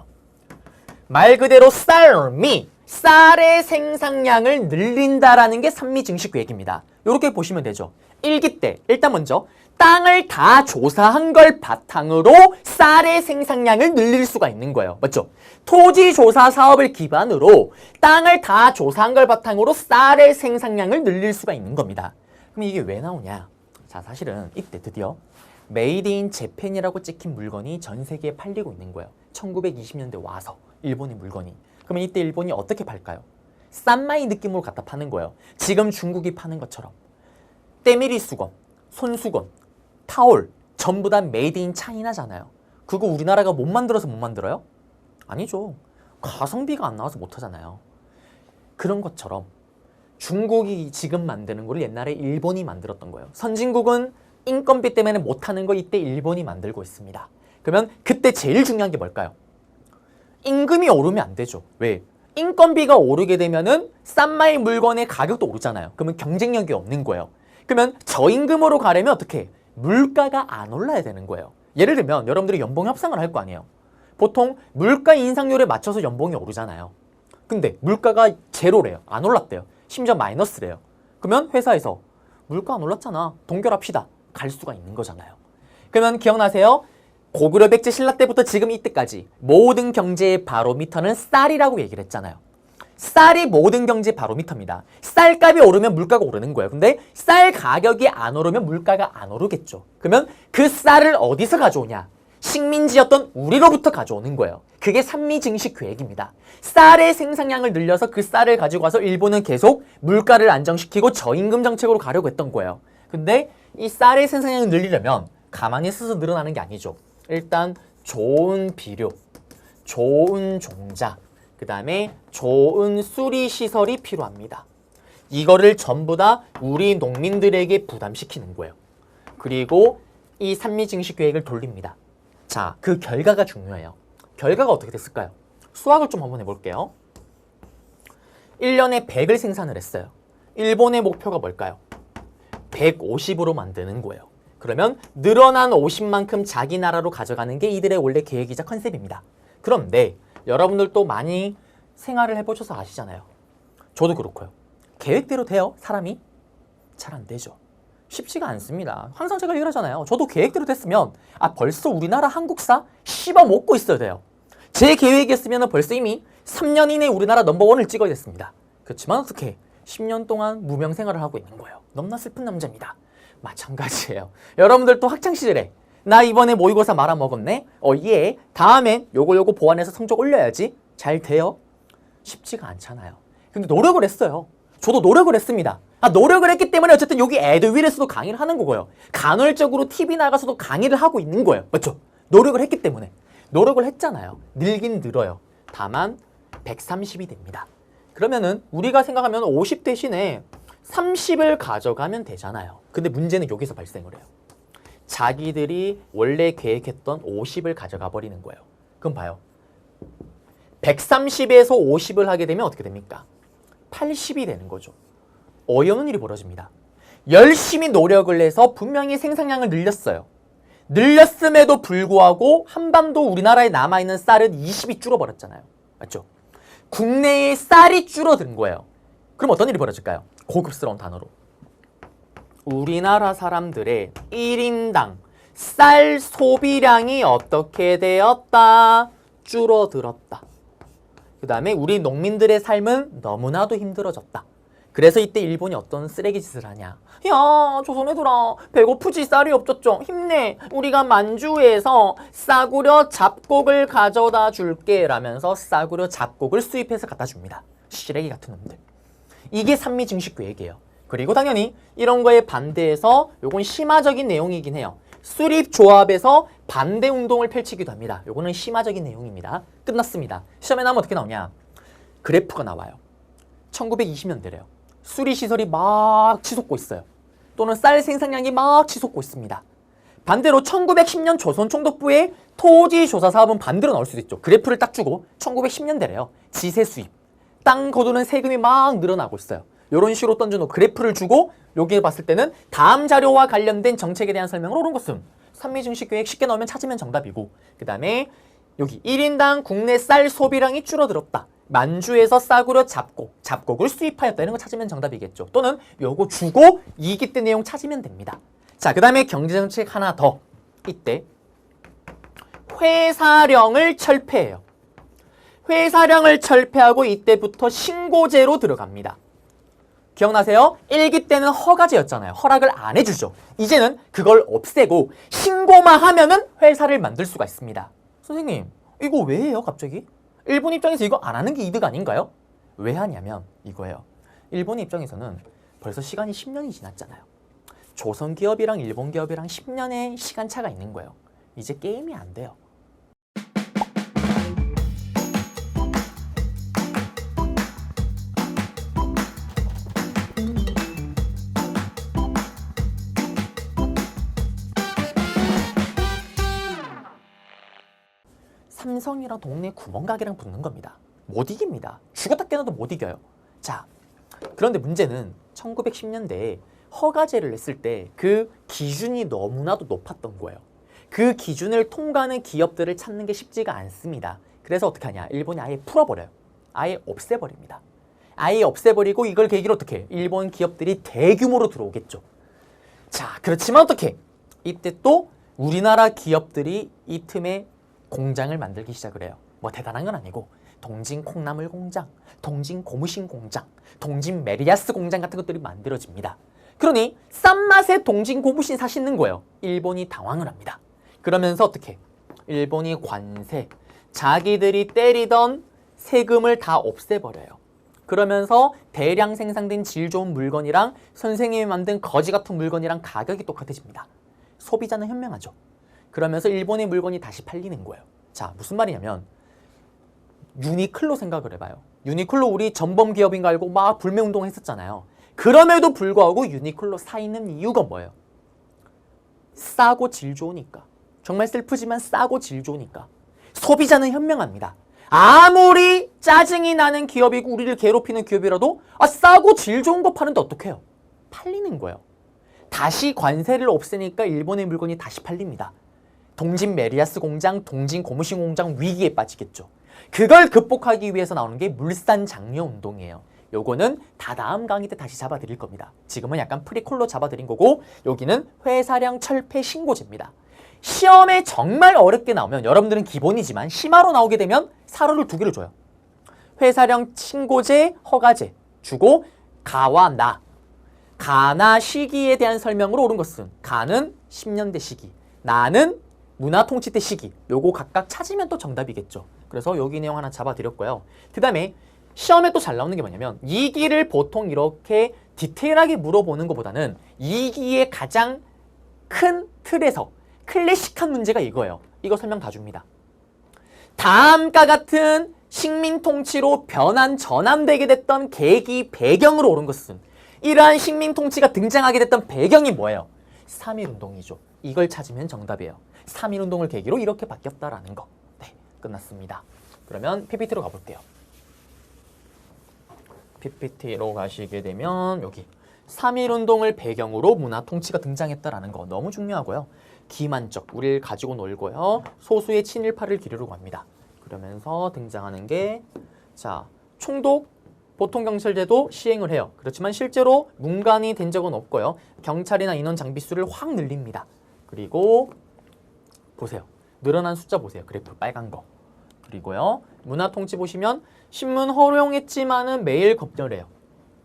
말 그대로 쌀의 생산량을 늘린다라는 게 산미증식계획입니다. 이렇게 보시면 되죠. 1기 때 일단 먼저 땅을 다 조사한 걸 바탕으로 쌀의 생산량을 늘릴 수가 있는 거예요. 맞죠? 토지조사 사업을 기반으로 땅을 다 조사한 걸 바탕으로 쌀의 생산량을 늘릴 수가 있는 겁니다. 그럼 이게 왜 나오냐? 자, 사실은 이때 드디어 메이드 인 재팬이라고 찍힌 물건이 전 세계에 팔리고 있는 거예요. 1920년대 와서 일본의 물건이. 그러면 이때 일본이 어떻게 팔까요? 싼마이 느낌으로 갖다 파는 거예요. 지금 중국이 파는 것처럼. 때밀이 수건, 손수건, 타올 전부 다 메이드 인 차이나잖아요. 그거 우리나라가 못 만들어서 못 만들어요? 아니죠. 가성비가 안 나와서 못 하잖아요. 그런 것처럼 중국이 지금 만드는 걸 옛날에 일본이 만들었던 거예요. 선진국은 인건비 때문에 못하는 거 이때 일본이 만들고 있습니다. 그러면 그때 제일 중요한 게 뭘까요? 임금이 오르면 안 되죠. 왜? 인건비가 오르게 되면은 싼마이 물건의 가격도 오르잖아요. 그러면 경쟁력이 없는 거예요. 그러면 저임금으로 가려면 어떻게? 물가가 안 올라야 되는 거예요. 예를 들면 여러분들이 연봉 협상을 할 거 아니에요. 보통 물가 인상률에 맞춰서 연봉이 오르잖아요. 근데 물가가 제로래요. 안 올랐대요. 심지어 마이너스래요. 그러면 회사에서 물가 안 올랐잖아. 동결합시다. 갈 수가 있는 거잖아요. 그러면 기억나세요? 고구려 백제 신라 때부터 지금 이때까지 모든 경제의 바로미터는 쌀이라고 얘기를 했잖아요. 쌀이 모든 경제 바로미터입니다. 쌀값이 오르면 물가가 오르는 거예요. 근데 쌀 가격이 안 오르면 물가가 안 오르겠죠. 그러면 그 쌀을 어디서 가져오냐? 식민지였던 우리로부터 가져오는 거예요. 그게 산미증식 계획입니다. 쌀의 생산량을 늘려서 그 쌀을 가지고 와서 일본은 계속 물가를 안정시키고 저임금 정책으로 가려고 했던 거예요. 근데 이 쌀의 생산량을 늘리려면 가만히 있어서 늘어나는 게 아니죠. 일단 좋은 비료, 좋은 종자, 그 다음에 좋은 수리시설이 필요합니다. 이거를 전부 다 우리 농민들에게 부담시키는 거예요. 그리고 이 산미증식 계획을 돌립니다. 자, 그 결과가 중요해요. 결과가 어떻게 됐을까요? 수학을 좀 한번 해볼게요. 1년에 100을 생산을 했어요. 일본의 목표가 뭘까요? 150으로 만드는 거예요. 그러면 늘어난 50만큼 자기 나라로 가져가는 게 이들의 원래 계획이자 컨셉입니다. 그런데 여러분들도 많이 생활을 해보셔서 아시잖아요. 저도 그렇고요. 계획대로 돼요? 사람이? 잘 안 되죠. 쉽지가 않습니다. 항상 제가 얘기를 하잖아요. 저도 계획대로 됐으면 벌써 우리나라 한국사 씹어 먹고 있어야 돼요. 제 계획이었으면 벌써 이미 3년 이내에 우리나라 넘버원을 찍어야 됐습니다. 그렇지만 어떻게 10년 동안 무명 생활을 하고 있는 거예요. 너무나 슬픈 남자입니다. 마찬가지예요. 여러분들도 학창시절에 나 이번에 모의고사 말아먹었네? 예. 다음엔 요거 보완해서 성적 올려야지. 잘 돼요? 쉽지가 않잖아요. 근데 노력을 했어요. 저도 노력을 했습니다. 노력을 했기 때문에 어쨌든 여기 에듀윌에서도 강의를 하는 거고요. 간헐적으로 TV 나가서도 강의를 하고 있는 거예요. 맞죠? 노력을 했기 때문에. 노력을 했잖아요. 늘긴 늘어요. 다만 130이 됩니다. 그러면은 우리가 생각하면 50 대신에 30을 가져가면 되잖아요. 근데 문제는 여기서 발생을 해요. 자기들이 원래 계획했던 50을 가져가 버리는 거예요. 그럼 봐요. 130에서 50을 하게 되면 어떻게 됩니까? 80이 되는 거죠. 어이없는 일이 벌어집니다. 열심히 노력을 해서 분명히 생산량을 늘렸어요. 늘렸음에도 불구하고 한반도 우리나라에 남아있는 쌀은 20이 줄어버렸잖아요. 맞죠? 국내의 쌀이 줄어든 거예요. 그럼 어떤 일이 벌어질까요? 고급스러운 단어로. 우리나라 사람들의 1인당 쌀 소비량이 어떻게 되었다? 줄어들었다. 그 다음에 우리 농민들의 삶은 너무나도 힘들어졌다. 그래서 이때 일본이 어떤 쓰레기 짓을 하냐. 야, 조선 애들아, 배고프지 쌀이 없었죠. 힘내. 우리가 만주에서 싸구려 잡곡을 가져다 줄게 라면서 싸구려 잡곡을 수입해서 갖다 줍니다. 쓰레기 같은 놈들. 이게 산미증식 계획이에요. 그리고 당연히 이런 거에 반대해서 요건 심화적인 내용이긴 해요. 수립조합에서 반대 운동을 펼치기도 합니다. 요거는 심화적인 내용입니다. 끝났습니다. 시험에 나오면 어떻게 나오냐? 그래프가 나와요. 1920년대래요. 수리시설이 막 치솟고 있어요. 또는 쌀 생산량이 막 치솟고 있습니다. 반대로 1910년 조선총독부의 토지조사 사업은 반대로 나올 수도 있죠. 그래프를 딱 주고 1910년대래요. 지세 수입. 땅 거두는 세금이 막 늘어나고 있어요. 이런 식으로 던져놓고 그래프를 주고 여기에 봤을 때는 다음 자료와 관련된 정책에 대한 설명을 옳은 것은 산미증식 계획 쉽게 넣으면 찾으면 정답이고, 그 다음에 여기 1인당 국내 쌀 소비량이 줄어들었다. 만주에서 싸구려 잡곡을 수입하였다. 이런 거 찾으면 정답이겠죠. 또는 요거 주고 이기 때 내용 찾으면 됩니다. 자, 그 다음에 경제정책 하나 더. 이때 회사령을 철폐해요. 회사령을 철폐하고 이때부터 신고제로 들어갑니다. 기억나세요? 1기 때는 허가제였잖아요. 허락을 안 해주죠. 이제는 그걸 없애고 신고만 하면은 회사를 만들 수가 있습니다. 선생님, 이거 왜 해요 갑자기? 일본 입장에서 이거 안 하는 게 이득 아닌가요? 왜 하냐면 이거예요. 일본 입장에서는 벌써 시간이 10년이 지났잖아요. 조선 기업이랑 일본 기업이랑 10년의 시간차가 있는 거예요. 이제 게임이 안 돼요. 삼성이랑 동네 구멍가게랑 붙는 겁니다. 못 이깁니다. 죽었다 깨어나도 못 이겨요. 자, 그런데 문제는 1910년대에 허가제를 냈을 때 그 기준이 너무나도 높았던 거예요. 그 기준을 통과하는 기업들을 찾는 게 쉽지가 않습니다. 그래서 어떻게 하냐? 일본이 아예 풀어버려요. 아예 없애버립니다. 아예 없애버리고 이걸 계기로 어떻게? 일본 기업들이 대규모로 들어오겠죠. 자, 그렇지만 어떻게? 이때 또 우리나라 기업들이 이 틈에 공장을 만들기 시작을 해요. 뭐 대단한 건 아니고 동진 콩나물 공장, 동진 고무신 공장, 동진 메리아스 공장 같은 것들이 만들어집니다. 그러니 싼 맛에 동진 고무신 사시는 거예요. 일본이 당황을 합니다. 그러면서 어떻게? 일본이 관세, 자기들이 때리던 세금을 다 없애버려요. 그러면서 대량 생산된 질 좋은 물건이랑 선생님이 만든 거지 같은 물건이랑 가격이 똑같아집니다. 소비자는 현명하죠. 그러면서 일본의 물건이 다시 팔리는 거예요. 자, 무슨 말이냐면 유니클로 생각을 해봐요. 유니클로 우리 전범 기업인 거 알고 막 불매운동 했었잖아요. 그럼에도 불구하고 유니클로 사 있는 이유가 뭐예요? 싸고 질 좋으니까. 정말 슬프지만 싸고 질 좋으니까. 소비자는 현명합니다. 아무리 짜증이 나는 기업이고 우리를 괴롭히는 기업이라도 싸고 질 좋은 거 파는데 어떡해요? 팔리는 거예요. 다시 관세를 없애니까 일본의 물건이 다시 팔립니다. 동진 메리아스 공장, 동진 고무신 공장 위기에 빠지겠죠. 그걸 극복하기 위해서 나오는 게 물산 장려 운동이에요. 요거는 다음 강의 때 다시 잡아드릴 겁니다. 지금은 약간 프리콜로 잡아드린 거고 여기는 회사량 철폐 신고제입니다. 시험에 정말 어렵게 나오면 여러분들은 기본이지만 심화로 나오게 되면 사료를 2개를 줘요. 회사량 신고제, 허가제 주고 가와 나. 가나 시기에 대한 설명으로 옳은 것은 가는 10년대 시기, 나는 문화통치 때 시기. 요거 각각 찾으면 또 정답이겠죠. 그래서 여기 내용 하나 잡아드렸고요. 그 다음에 시험에 또 잘 나오는 게 뭐냐면 2기를 보통 이렇게 디테일하게 물어보는 것보다는 2기의 가장 큰 틀에서 클래식한 문제가 이거예요. 이거 설명 다 줍니다. 다음과 같은 식민통치로 전환되게 됐던 계기 배경으로 옳은 것은 이러한 식민통치가 등장하게 됐던 배경이 뭐예요? 3.1운동이죠. 이걸 찾으면 정답이에요. 3.1운동을 계기로 이렇게 바뀌었다라는 거. 네, 끝났습니다. 그러면 PPT로 가볼게요. PPT로 가시게 되면 여기 3.1운동을 배경으로 문화통치가 등장했다라는 거 너무 중요하고요. 기만적, 우리를 가지고 놀고요. 소수의 친일파를 기르려고 합니다. 그러면서 등장하는 게 자, 총독, 보통경찰제도 시행을 해요. 그렇지만 실제로 문관이 된 적은 없고요. 경찰이나 인원 장비 수를 확 늘립니다. 그리고 보세요. 늘어난 숫자 보세요. 그래프 빨간 거. 그리고요. 문화통치 보시면 신문 허용했지만은 매일 검열해요.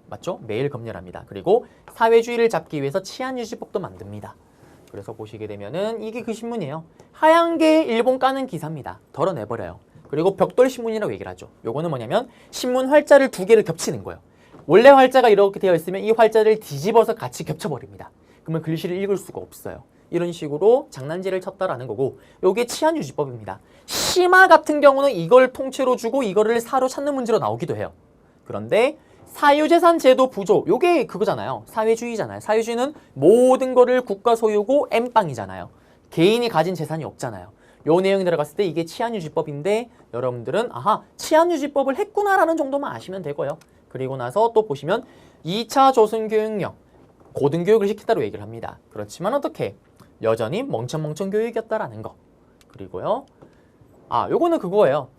맞죠? 매일 검열합니다. 그리고 사회주의를 잡기 위해서 치안유지법도 만듭니다. 그래서 보시게 되면은 이게 그 신문이에요. 하얀 게 일본 까는 기사입니다. 덜어내버려요. 그리고 벽돌신문이라고 얘기를 하죠. 요거는 뭐냐면 신문 활자를 2개를 겹치는 거예요. 원래 활자가 이렇게 되어 있으면 이 활자를 뒤집어서 같이 겹쳐버립니다. 그러면 글씨를 읽을 수가 없어요. 이런 식으로 장난질을 쳤다라는 거고 요게 치안유지법입니다. 심화 같은 경우는 이걸 통째로 주고 이거를 사로 찾는 문제로 나오기도 해요. 그런데 사유재산 제도 부조 요게 그거잖아요. 사회주의잖아요. 사회주의는 모든 거를 국가 소유고 엠빵이잖아요. 개인이 가진 재산이 없잖아요. 요 내용이 들어갔을 때 이게 치안유지법인데 여러분들은 아하 치안유지법을 했구나라는 정도만 아시면 되고요. 그리고 나서 또 보시면 2차 조선교육령 고등교육을 시켰다고 얘기를 합니다. 그렇지만 어떻게 여전히 멍청멍청 교육이었다라는 거. 그리고요. 요거는 그거예요.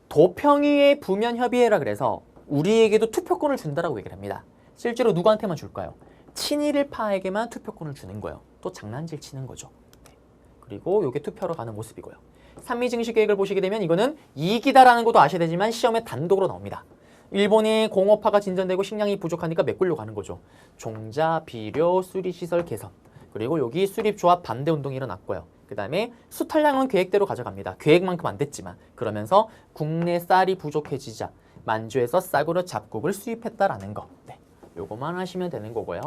도평위의 부면협의회라 그래서 우리에게도 투표권을 준다라고 얘기를 합니다. 실제로 누구한테만 줄까요? 친일파에게만 투표권을 주는 거예요. 또 장난질 치는 거죠. 그리고 이게 투표로 가는 모습이고요. 삼미증시계획을 보시게 되면 이거는 이기다라는 것도 아셔야 되지만 시험에 단독으로 나옵니다. 일본의 공업화가 진전되고 식량이 부족하니까 메꾸려고 하는 거죠. 종자, 비료, 수리시설 개선. 그리고 여기 수립조합 반대운동이 일어났고요. 그 다음에 수탈량은 계획대로 가져갑니다. 계획만큼 안 됐지만. 그러면서 국내 쌀이 부족해지자 만주에서 쌀고르 잡곡을 수입했다라는 거. 네, 요거만 하시면 되는 거고요.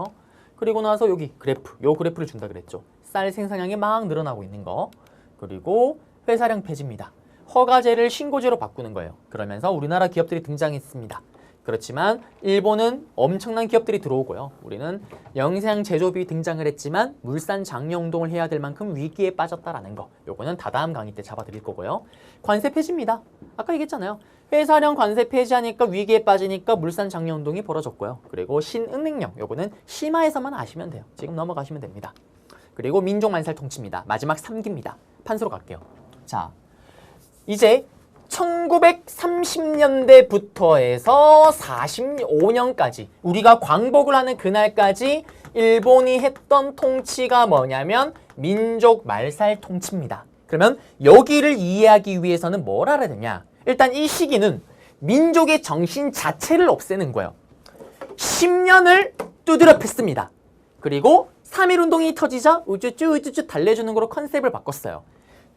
그리고 나서 여기 그래프, 요 그래프를 준다 그랬죠. 쌀 생산량이 막 늘어나고 있는 거. 그리고 회사량 폐지입니다. 허가제를 신고제로 바꾸는 거예요. 그러면서 우리나라 기업들이 등장했습니다. 그렇지만 일본은 엄청난 기업들이 들어오고요. 우리는 영상 제조업이 등장을 했지만 물산 장려운동을 해야 될 만큼 위기에 빠졌다라는 거. 요거는 다다음 강의 때 잡아드릴 거고요. 관세 폐지입니다. 아까 얘기했잖아요. 회사령 관세 폐지하니까 위기에 빠지니까 물산 장려운동이 벌어졌고요. 그리고 신은행령, 요거는 심화해서만 아시면 돼요. 지금 넘어가시면 됩니다. 그리고 민족만살 통치입니다. 마지막 3기입니다. 판서로 갈게요. 자, 이제 1930년대부터 해서 45년까지 우리가 광복을 하는 그날까지 일본이 했던 통치가 뭐냐면 민족 말살 통치입니다. 그러면 여기를 이해하기 위해서는 뭘 알아야 되냐? 일단 이 시기는 민족의 정신 자체를 없애는 거예요. 10년을 두드려 팼습니다. 그리고 3.1운동이 터지자 우쭈쭈 달래주는 거로 컨셉을 바꿨어요.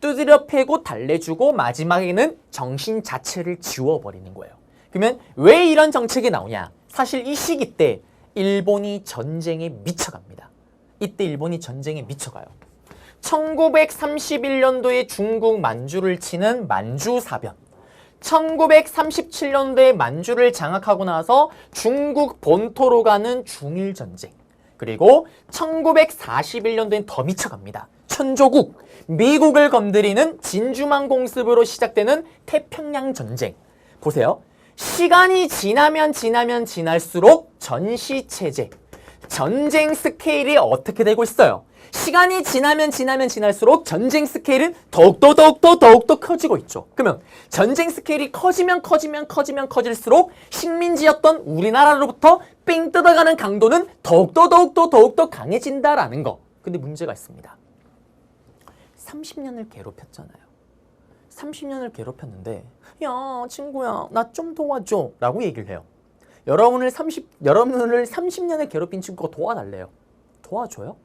두드려 패고 달래주고 마지막에는 정신 자체를 지워버리는 거예요. 그러면 왜 이런 정책이 나오냐? 사실 이 시기 때 일본이 전쟁에 미쳐갑니다. 이때 일본이 전쟁에 미쳐가요. 1931년도에 중국 만주를 치는 만주사변, 1937년도에 만주를 장악하고 나서 중국 본토로 가는 중일전쟁, 그리고 1941년도엔 더 미쳐갑니다. 천조국, 미국을 건드리는 진주만 공습으로 시작되는 태평양 전쟁. 보세요. 시간이 지날수록 전시체제, 전쟁 스케일이 어떻게 되고 있어요? 시간이 지날수록 전쟁 스케일은 더욱더 커지고 있죠. 그러면 전쟁 스케일이 커질수록 식민지였던 우리나라로부터 삥 뜯어가는 강도는 더욱더 강해진다라는 거. 근데 문제가 있습니다. 30년을 괴롭혔잖아요. 30년을 괴롭혔는데 야 친구야 나 좀 도와줘 라고 얘기를 해요. 여러분을 30년을 괴롭힌 친구가 도와달래요. 도와줘요?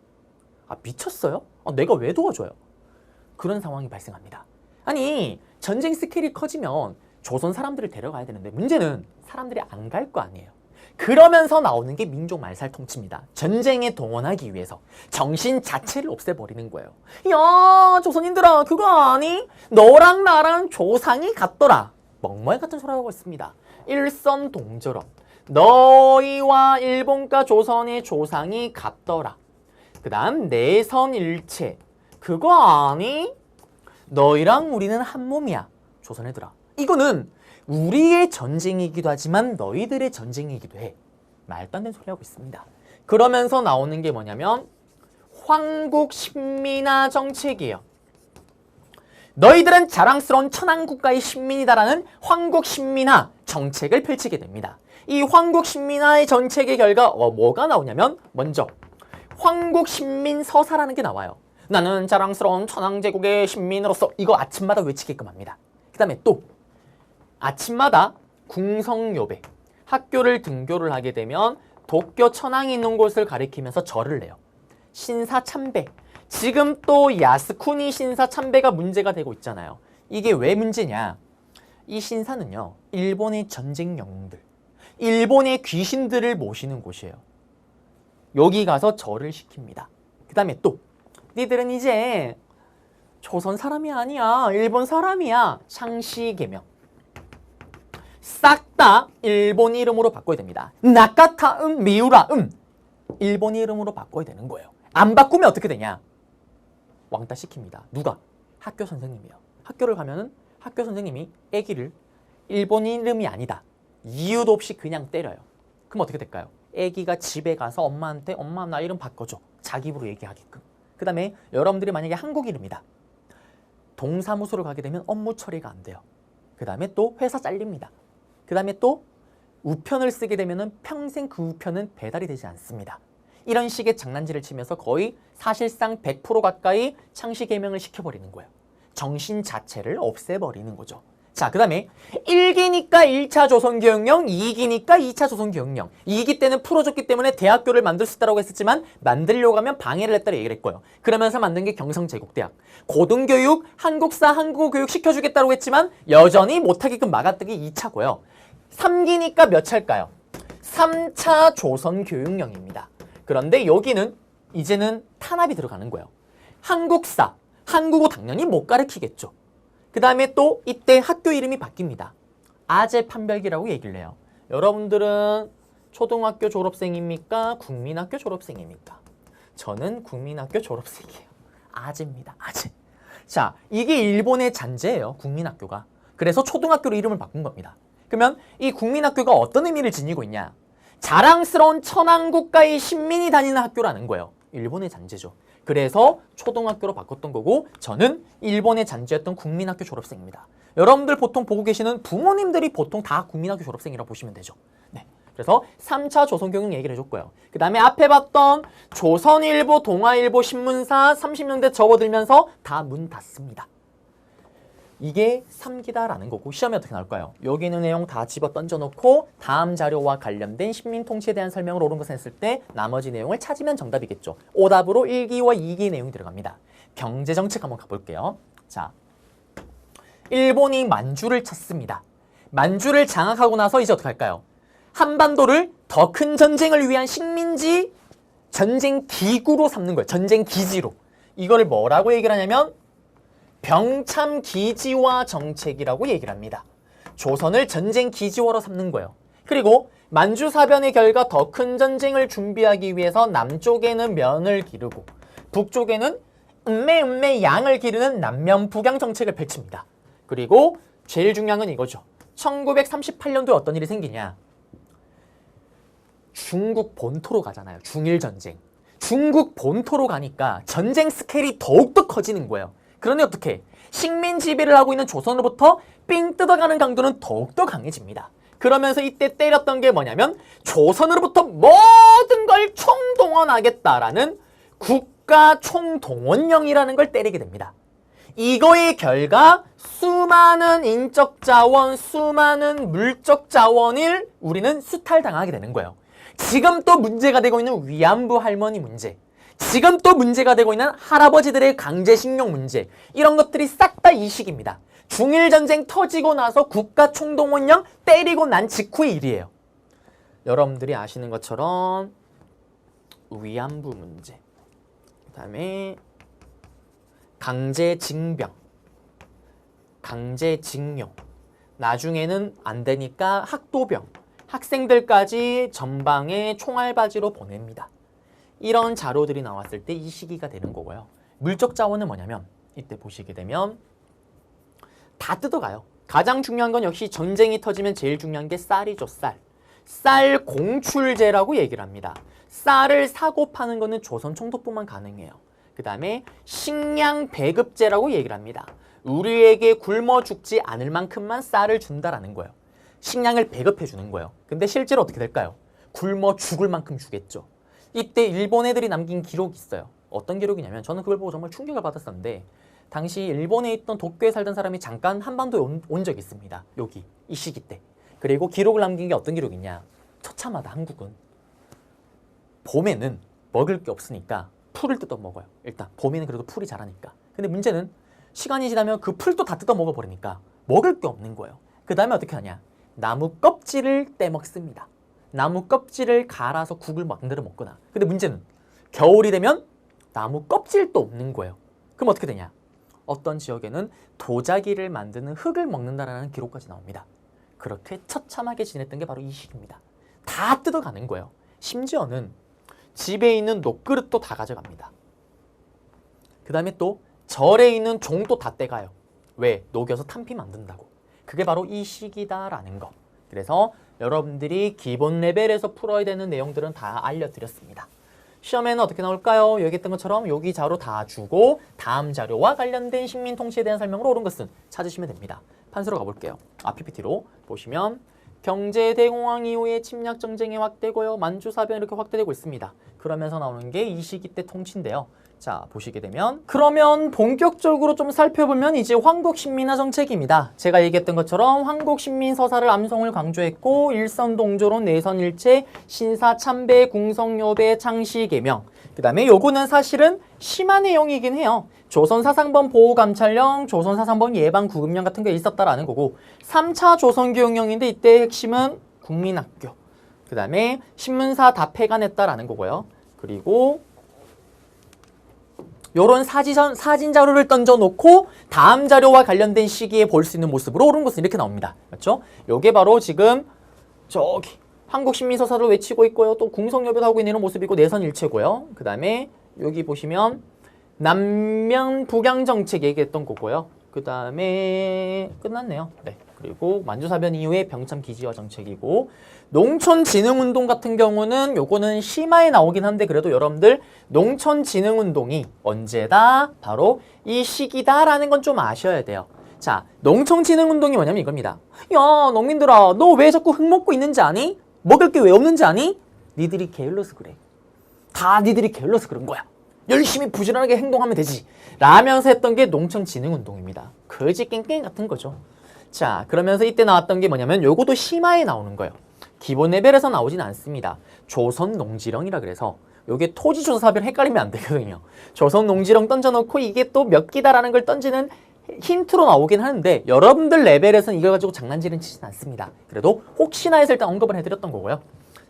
아 미쳤어요? 내가 왜 도와줘요? 그런 상황이 발생합니다. 아니 전쟁 스케일이 커지면 조선 사람들을 데려가야 되는데 문제는 사람들이 안 갈 거 아니에요. 그러면서 나오는 게 민족 말살 통치입니다. 전쟁에 동원하기 위해서 정신 자체를 없애버리는 거예요. 야 조선인들아 그거 아니? 너랑 나랑 조상이 같더라. 멍멍이 같은 소리 하고 있습니다. 일선동절원. 너희와 일본과 조선의 조상이 같더라. 그 다음 내선일체. 그거 아니? 너희랑 우리는 한 몸이야. 조선애들아. 이거는 우리의 전쟁이기도 하지만 너희들의 전쟁이기도 해. 말도 안 되는 소리 하고 있습니다. 그러면서 나오는 게 뭐냐면 황국신민화 정책이에요. 너희들은 자랑스러운 천황국가의 신민이다라는 황국신민화 정책을 펼치게 됩니다. 이 황국신민화의 정책의 결과 뭐가 나오냐면 먼저 황국신민서사라는 게 나와요. 나는 자랑스러운 천황제국의 신민으로서 이거 아침마다 외치게끔 합니다. 그 다음에 또 아침마다 궁성요배, 학교를 등교를 하게 되면 도쿄 천황이 있는 곳을 가리키면서 절을 내요. 신사참배, 지금 또 야스쿠니 신사참배가 문제가 되고 있잖아요. 이게 왜 문제냐? 이 신사는요, 일본의 전쟁 영웅들, 일본의 귀신들을 모시는 곳이에요. 여기 가서 절을 시킵니다. 그 다음에 또 니들은 이제 조선 사람이 아니야, 일본 사람이야. 상시개명. 싹 다 일본 이름으로 바꿔야 됩니다. 나카타 미우라 일본 이름으로 바꿔야 되는 거예요. 안 바꾸면 어떻게 되냐? 왕따 시킵니다. 누가? 학교 선생님이요. 학교를 가면은 학교 선생님이 애기를 일본 이름이 아니다, 이유도 없이 그냥 때려요. 그럼 어떻게 될까요? 애기가 집에 가서 엄마한테 엄마 나 이름 바꿔줘, 자기 입으로 얘기하게끔. 그 다음에 여러분들이 만약에 한국 이름이다, 동사무소를 가게 되면 업무 처리가 안 돼요. 그 다음에 또 회사 잘립니다. 그 다음에 또 우편을 쓰게 되면 평생 그 우편은 배달이 되지 않습니다. 이런 식의 장난질을 치면서 거의 사실상 100% 가까이 창시개명을 시켜버리는 거예요. 정신 자체를 없애버리는 거죠. 자, 그 다음에 1기니까 1차 조선교육령, 2기니까 2차 조선교육령. 2기 때는 풀어줬기 때문에 대학교를 만들 수 있다고 했었지만 만들려고 하면 방해를 했다고 얘기를 했고요. 그러면서 만든 게 경성제국대학. 고등교육, 한국사, 한국어교육 시켜주겠다고 했지만 여전히 못하게끔 막았던 게 2차고요. 3기니까 몇 차일까요? 3차 조선교육령입니다. 그런데 여기는 이제는 탄압이 들어가는 거예요. 한국사, 한국어 당연히 못 가르치겠죠. 그 다음에 또 이때 학교 이름이 바뀝니다. 아제 판별기라고 얘기를 해요. 여러분들은 초등학교 졸업생입니까? 국민학교 졸업생입니까? 저는 국민학교 졸업생이에요. 아재입니다. 아재. 자, 이게 일본의 잔재예요. 국민학교가. 그래서 초등학교로 이름을 바꾼 겁니다. 그러면 이 국민학교가 어떤 의미를 지니고 있냐? 자랑스러운 천황국가의 신민이 다니는 학교라는 거예요. 일본의 잔재죠. 그래서 초등학교로 바꿨던 거고 저는 일본의 잔재였던 국민학교 졸업생입니다. 여러분들 보통 보고 계시는 부모님들이 보통 다 국민학교 졸업생이라고 보시면 되죠. 네. 그래서 3차 조선경영 얘기를 해줬고요. 그 다음에 앞에 봤던 조선일보, 동아일보, 신문사 30년대 접어들면서 다 문 닫습니다. 이게 3기다라는 거고 시험에 어떻게 나올까요? 여기 있는 내용 다 집어 던져놓고 다음 자료와 관련된 식민통치에 대한 설명을 옳은 것을 했을 때 나머지 내용을 찾으면 정답이겠죠. 오답으로 1기와 2기 내용이 들어갑니다. 경제정책 한번 가볼게요. 자, 일본이 만주를 쳤습니다. 만주를 장악하고 나서 이제 어떻게 할까요? 한반도를 더 큰 전쟁을 위한 식민지 전쟁 기구로 삼는 거예요. 전쟁 기지로. 이걸 뭐라고 얘기를 하냐면 병참 기지화 정책이라고 얘기를 합니다. 조선을 전쟁 기지화로 삼는 거예요. 그리고 만주사변의 결과 더 큰 전쟁을 준비하기 위해서 남쪽에는 면을 기르고 북쪽에는 음매 양을 기르는 남면 북양 정책을 펼칩니다. 그리고 제일 중요한 건 이거죠. 1938년도에 어떤 일이 생기냐. 중국 본토로 가잖아요. 중일전쟁. 중국 본토로 가니까 전쟁 스케일이 더욱더 커지는 거예요. 그러니 어떻게? 식민 지배를 하고 있는 조선으로부터 삥 뜯어가는 강도는 더욱더 강해집니다. 그러면서 이때 때렸던 게 뭐냐면 조선으로부터 모든 걸 총동원하겠다라는 국가총동원령이라는 걸 때리게 됩니다. 이거의 결과 수많은 인적 자원, 수많은 물적 자원을 우리는 수탈당하게 되는 거예요. 지금 또 문제가 되고 있는 위안부 할머니 문제, 지금 또 문제가 되고 있는 할아버지들의 강제식용 문제, 이런 것들이 싹 다 이 시기입니다. 중일전쟁 터지고 나서 국가총동원령 때리고 난 직후의 일이에요. 여러분들이 아시는 것처럼 위안부 문제, 그 다음에 강제징병, 강제징용, 나중에는 안 되니까 학도병, 학생들까지 전방에 총알바지로 보냅니다. 이런 자료들이 나왔을 때 이 시기가 되는 거고요. 물적 자원은 뭐냐면 이때 보시게 되면 다 뜯어가요. 가장 중요한 건 역시 전쟁이 터지면 제일 중요한 게 쌀이죠. 쌀. 쌀 공출제라고 얘기를 합니다. 쌀을 사고 파는 거는 조선 총독부만 가능해요. 그 다음에 식량 배급제라고 얘기를 합니다. 우리에게 굶어 죽지 않을 만큼만 쌀을 준다라는 거예요. 식량을 배급해 주는 거예요. 근데 실제로 어떻게 될까요? 굶어 죽을 만큼 주겠죠. 이때 일본 애들이 남긴 기록이 있어요. 어떤 기록이냐면 저는 그걸 보고 정말 충격을 받았었는데 당시 일본에 있던 도쿄에 살던 사람이 잠깐 한반도에 온 적이 있습니다. 여기 이 시기 때. 그리고 기록을 남긴 게 어떤 기록이냐. 처참하다 한국은. 봄에는 먹을 게 없으니까 풀을 뜯어 먹어요. 일단 봄에는 그래도 풀이 자라니까. 근데 문제는 시간이 지나면 그 풀도 다 뜯어 먹어버리니까 먹을 게 없는 거예요. 그 다음에 어떻게 하냐. 나무 껍질을 떼먹습니다. 나무 껍질을 갈아서 국을 만들어 먹거나. 근데 문제는 겨울이 되면 나무 껍질도 없는 거예요. 그럼 어떻게 되냐? 어떤 지역에는 도자기를 만드는 흙을 먹는다라는 기록까지 나옵니다. 그렇게 처참하게 지냈던 게 바로 이 시기입니다. 다 뜯어가는 거예요. 심지어는 집에 있는 녹그릇도 다 가져갑니다. 그 다음에 또 절에 있는 종도 다 떼가요. 왜? 녹여서 탄피 만든다고. 그게 바로 이 시기다라는 거. 그래서 여러분들이 기본 레벨에서 풀어야 되는 내용들은 다 알려드렸습니다. 시험에는 어떻게 나올까요? 얘기했던 것처럼 여기 자료 다 주고 다음 자료와 관련된 식민통치에 대한 설명으로 옳은 것은 찾으시면 됩니다. 판서로 가볼게요. PPT로 보시면 경제대공황 이후에 침략전쟁이 확대고요. 만주사변 이렇게 확대되고 있습니다. 그러면서 나오는 게 이 시기 때 통치인데요. 자, 보시게 되면 그러면 본격적으로 좀 살펴보면 이제 황국신민화 정책입니다. 제가 얘기했던 것처럼 황국신민서사를 암송을 강조했고 일선동조론, 내선일체, 신사참배, 궁성여배, 창시개명. 그 다음에 요거는 사실은 심한 내용이긴 해요. 조선사상범 보호감찰령, 조선사상범 예방구금령 같은 게 있었다라는 거고 3차 조선교육령인데 이때 핵심은 국민학교. 그 다음에 신문사 다 폐간했다라는 거고요. 그리고 요런 사진 자료를 던져놓고 다음 자료와 관련된 시기에 볼 수 있는 모습으로 옳은 것은 이렇게 나옵니다. 맞죠? 요게 바로 지금 저기 한국 신민서사를 외치고 있고요. 또 궁성여배도 하고 있는 모습이고 내선일체고요. 그 다음에 여기 보시면 남면 북양 정책 얘기했던 거고요. 그 다음에 끝났네요. 네. 그리고 만주사변 이후에 병참 기지화 정책이고 농촌진흥운동 같은 경우는 요거는 심화에 나오긴 한데 그래도 여러분들 농촌진흥운동이 언제다? 바로 이 시기다라는 건 좀 아셔야 돼요. 자, 농촌진흥운동이 뭐냐면 이겁니다. 야, 농민들아, 너 왜 자꾸 흙 먹고 있는지 아니? 먹을 게 왜 없는지 아니? 니들이 게을러서 그래. 다 니들이 게을러서 그런 거야. 열심히 부지런하게 행동하면 되지. 라면서 했던 게 농촌진흥운동입니다. 거지 깽깽 같은 거죠. 자, 그러면서 이때 나왔던 게 뭐냐면 요것도 심화에 나오는 거예요. 기본 레벨에서 나오진 않습니다. 조선농지령이라 그래서 요게 토지조사별 헷갈리면 안 되거든요. 조선농지령 던져놓고 이게 또 몇 기다라는 걸 던지는 힌트로 나오긴 하는데 여러분들 레벨에서는 이걸 가지고 장난질은 치진 않습니다. 그래도 혹시나 해서 일단 언급을 해드렸던 거고요.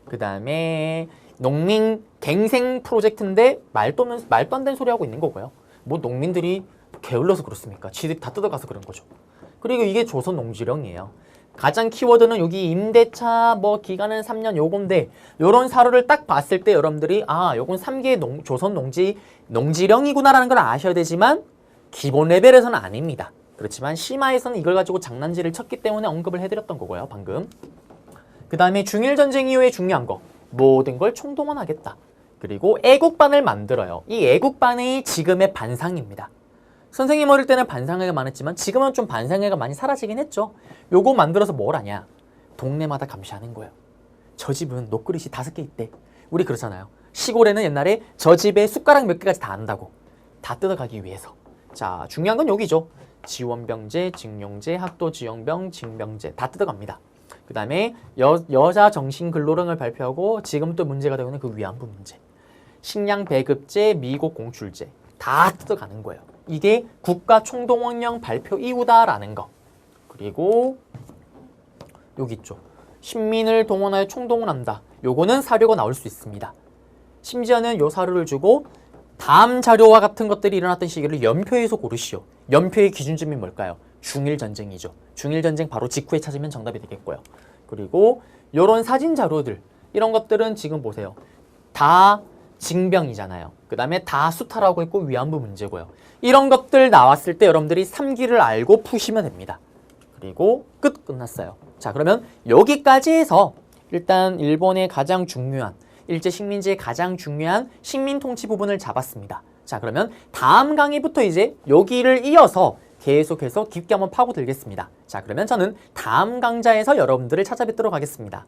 그 다음에 농민 갱생 프로젝트인데 말도 안 되는 소리 하고 있는 거고요. 뭐 농민들이 게을러서 그렇습니까? 지들이 다 뜯어가서 그런 거죠. 그리고 이게 조선농지령이에요. 가장 키워드는 여기 임대차 뭐 기간은 3년 요건데 요런 사료를 딱 봤을 때 여러분들이 아 요건 3개 조선농지령이구나라는 걸 아셔야 되지만 기본 레벨에서는 아닙니다. 그렇지만 심화에서는 이걸 가지고 장난질을 쳤기 때문에 언급을 해드렸던 거고요. 방금. 그 다음에 중일전쟁 이후에 중요한 거. 모든 걸 총동원하겠다. 그리고 애국반을 만들어요. 이 애국반이 지금의 반상입니다. 선생님 어릴 때는 반상회가 많았지만 지금은 좀 반상회가 많이 사라지긴 했죠. 요거 만들어서 뭘 하냐. 동네마다 감시하는 거예요. 저 집은 녹그릇이 5개 있대. 우리 그렇잖아요. 시골에는 옛날에 저 집에 숟가락 몇 개까지 다 안다고. 다 뜯어가기 위해서. 자, 중요한 건 여기죠. 지원병제, 징용제, 학도지원병, 징병제 다 뜯어갑니다. 그 다음에 여자 정신근로령을 발표하고 지금 또 문제가 되고 있는 그 위안부 문제. 식량 배급제, 미국 공출제 다 뜯어가는 거예요. 이게 국가총동원령 발표 이후다라는 거. 그리고 여기 있죠. 신민을 동원하여 총동원한다. 요거는 사료가 나올 수 있습니다. 심지어는 요 사료를 주고 다음 자료와 같은 것들이 일어났던 시기를 연표에서 고르시오. 연표의 기준점이 뭘까요? 중일전쟁이죠. 중일전쟁 바로 직후에 찾으면 정답이 되겠고요. 그리고 요런 사진 자료들 이런 것들은 지금 보세요. 다 징병이잖아요. 그 다음에 다 수탈하고 있고 위안부 문제고요. 이런 것들 나왔을 때 여러분들이 3기를 알고 푸시면 됩니다. 그리고 끝났어요. 자, 그러면 여기까지 해서 일단 일본의 가장 중요한 일제 식민지의 가장 중요한 식민 통치 부분을 잡았습니다. 자, 그러면 다음 강의부터 이제 여기를 이어서 계속해서 깊게 한번 파고들겠습니다. 자, 그러면 저는 다음 강좌에서 여러분들을 찾아뵙도록 하겠습니다.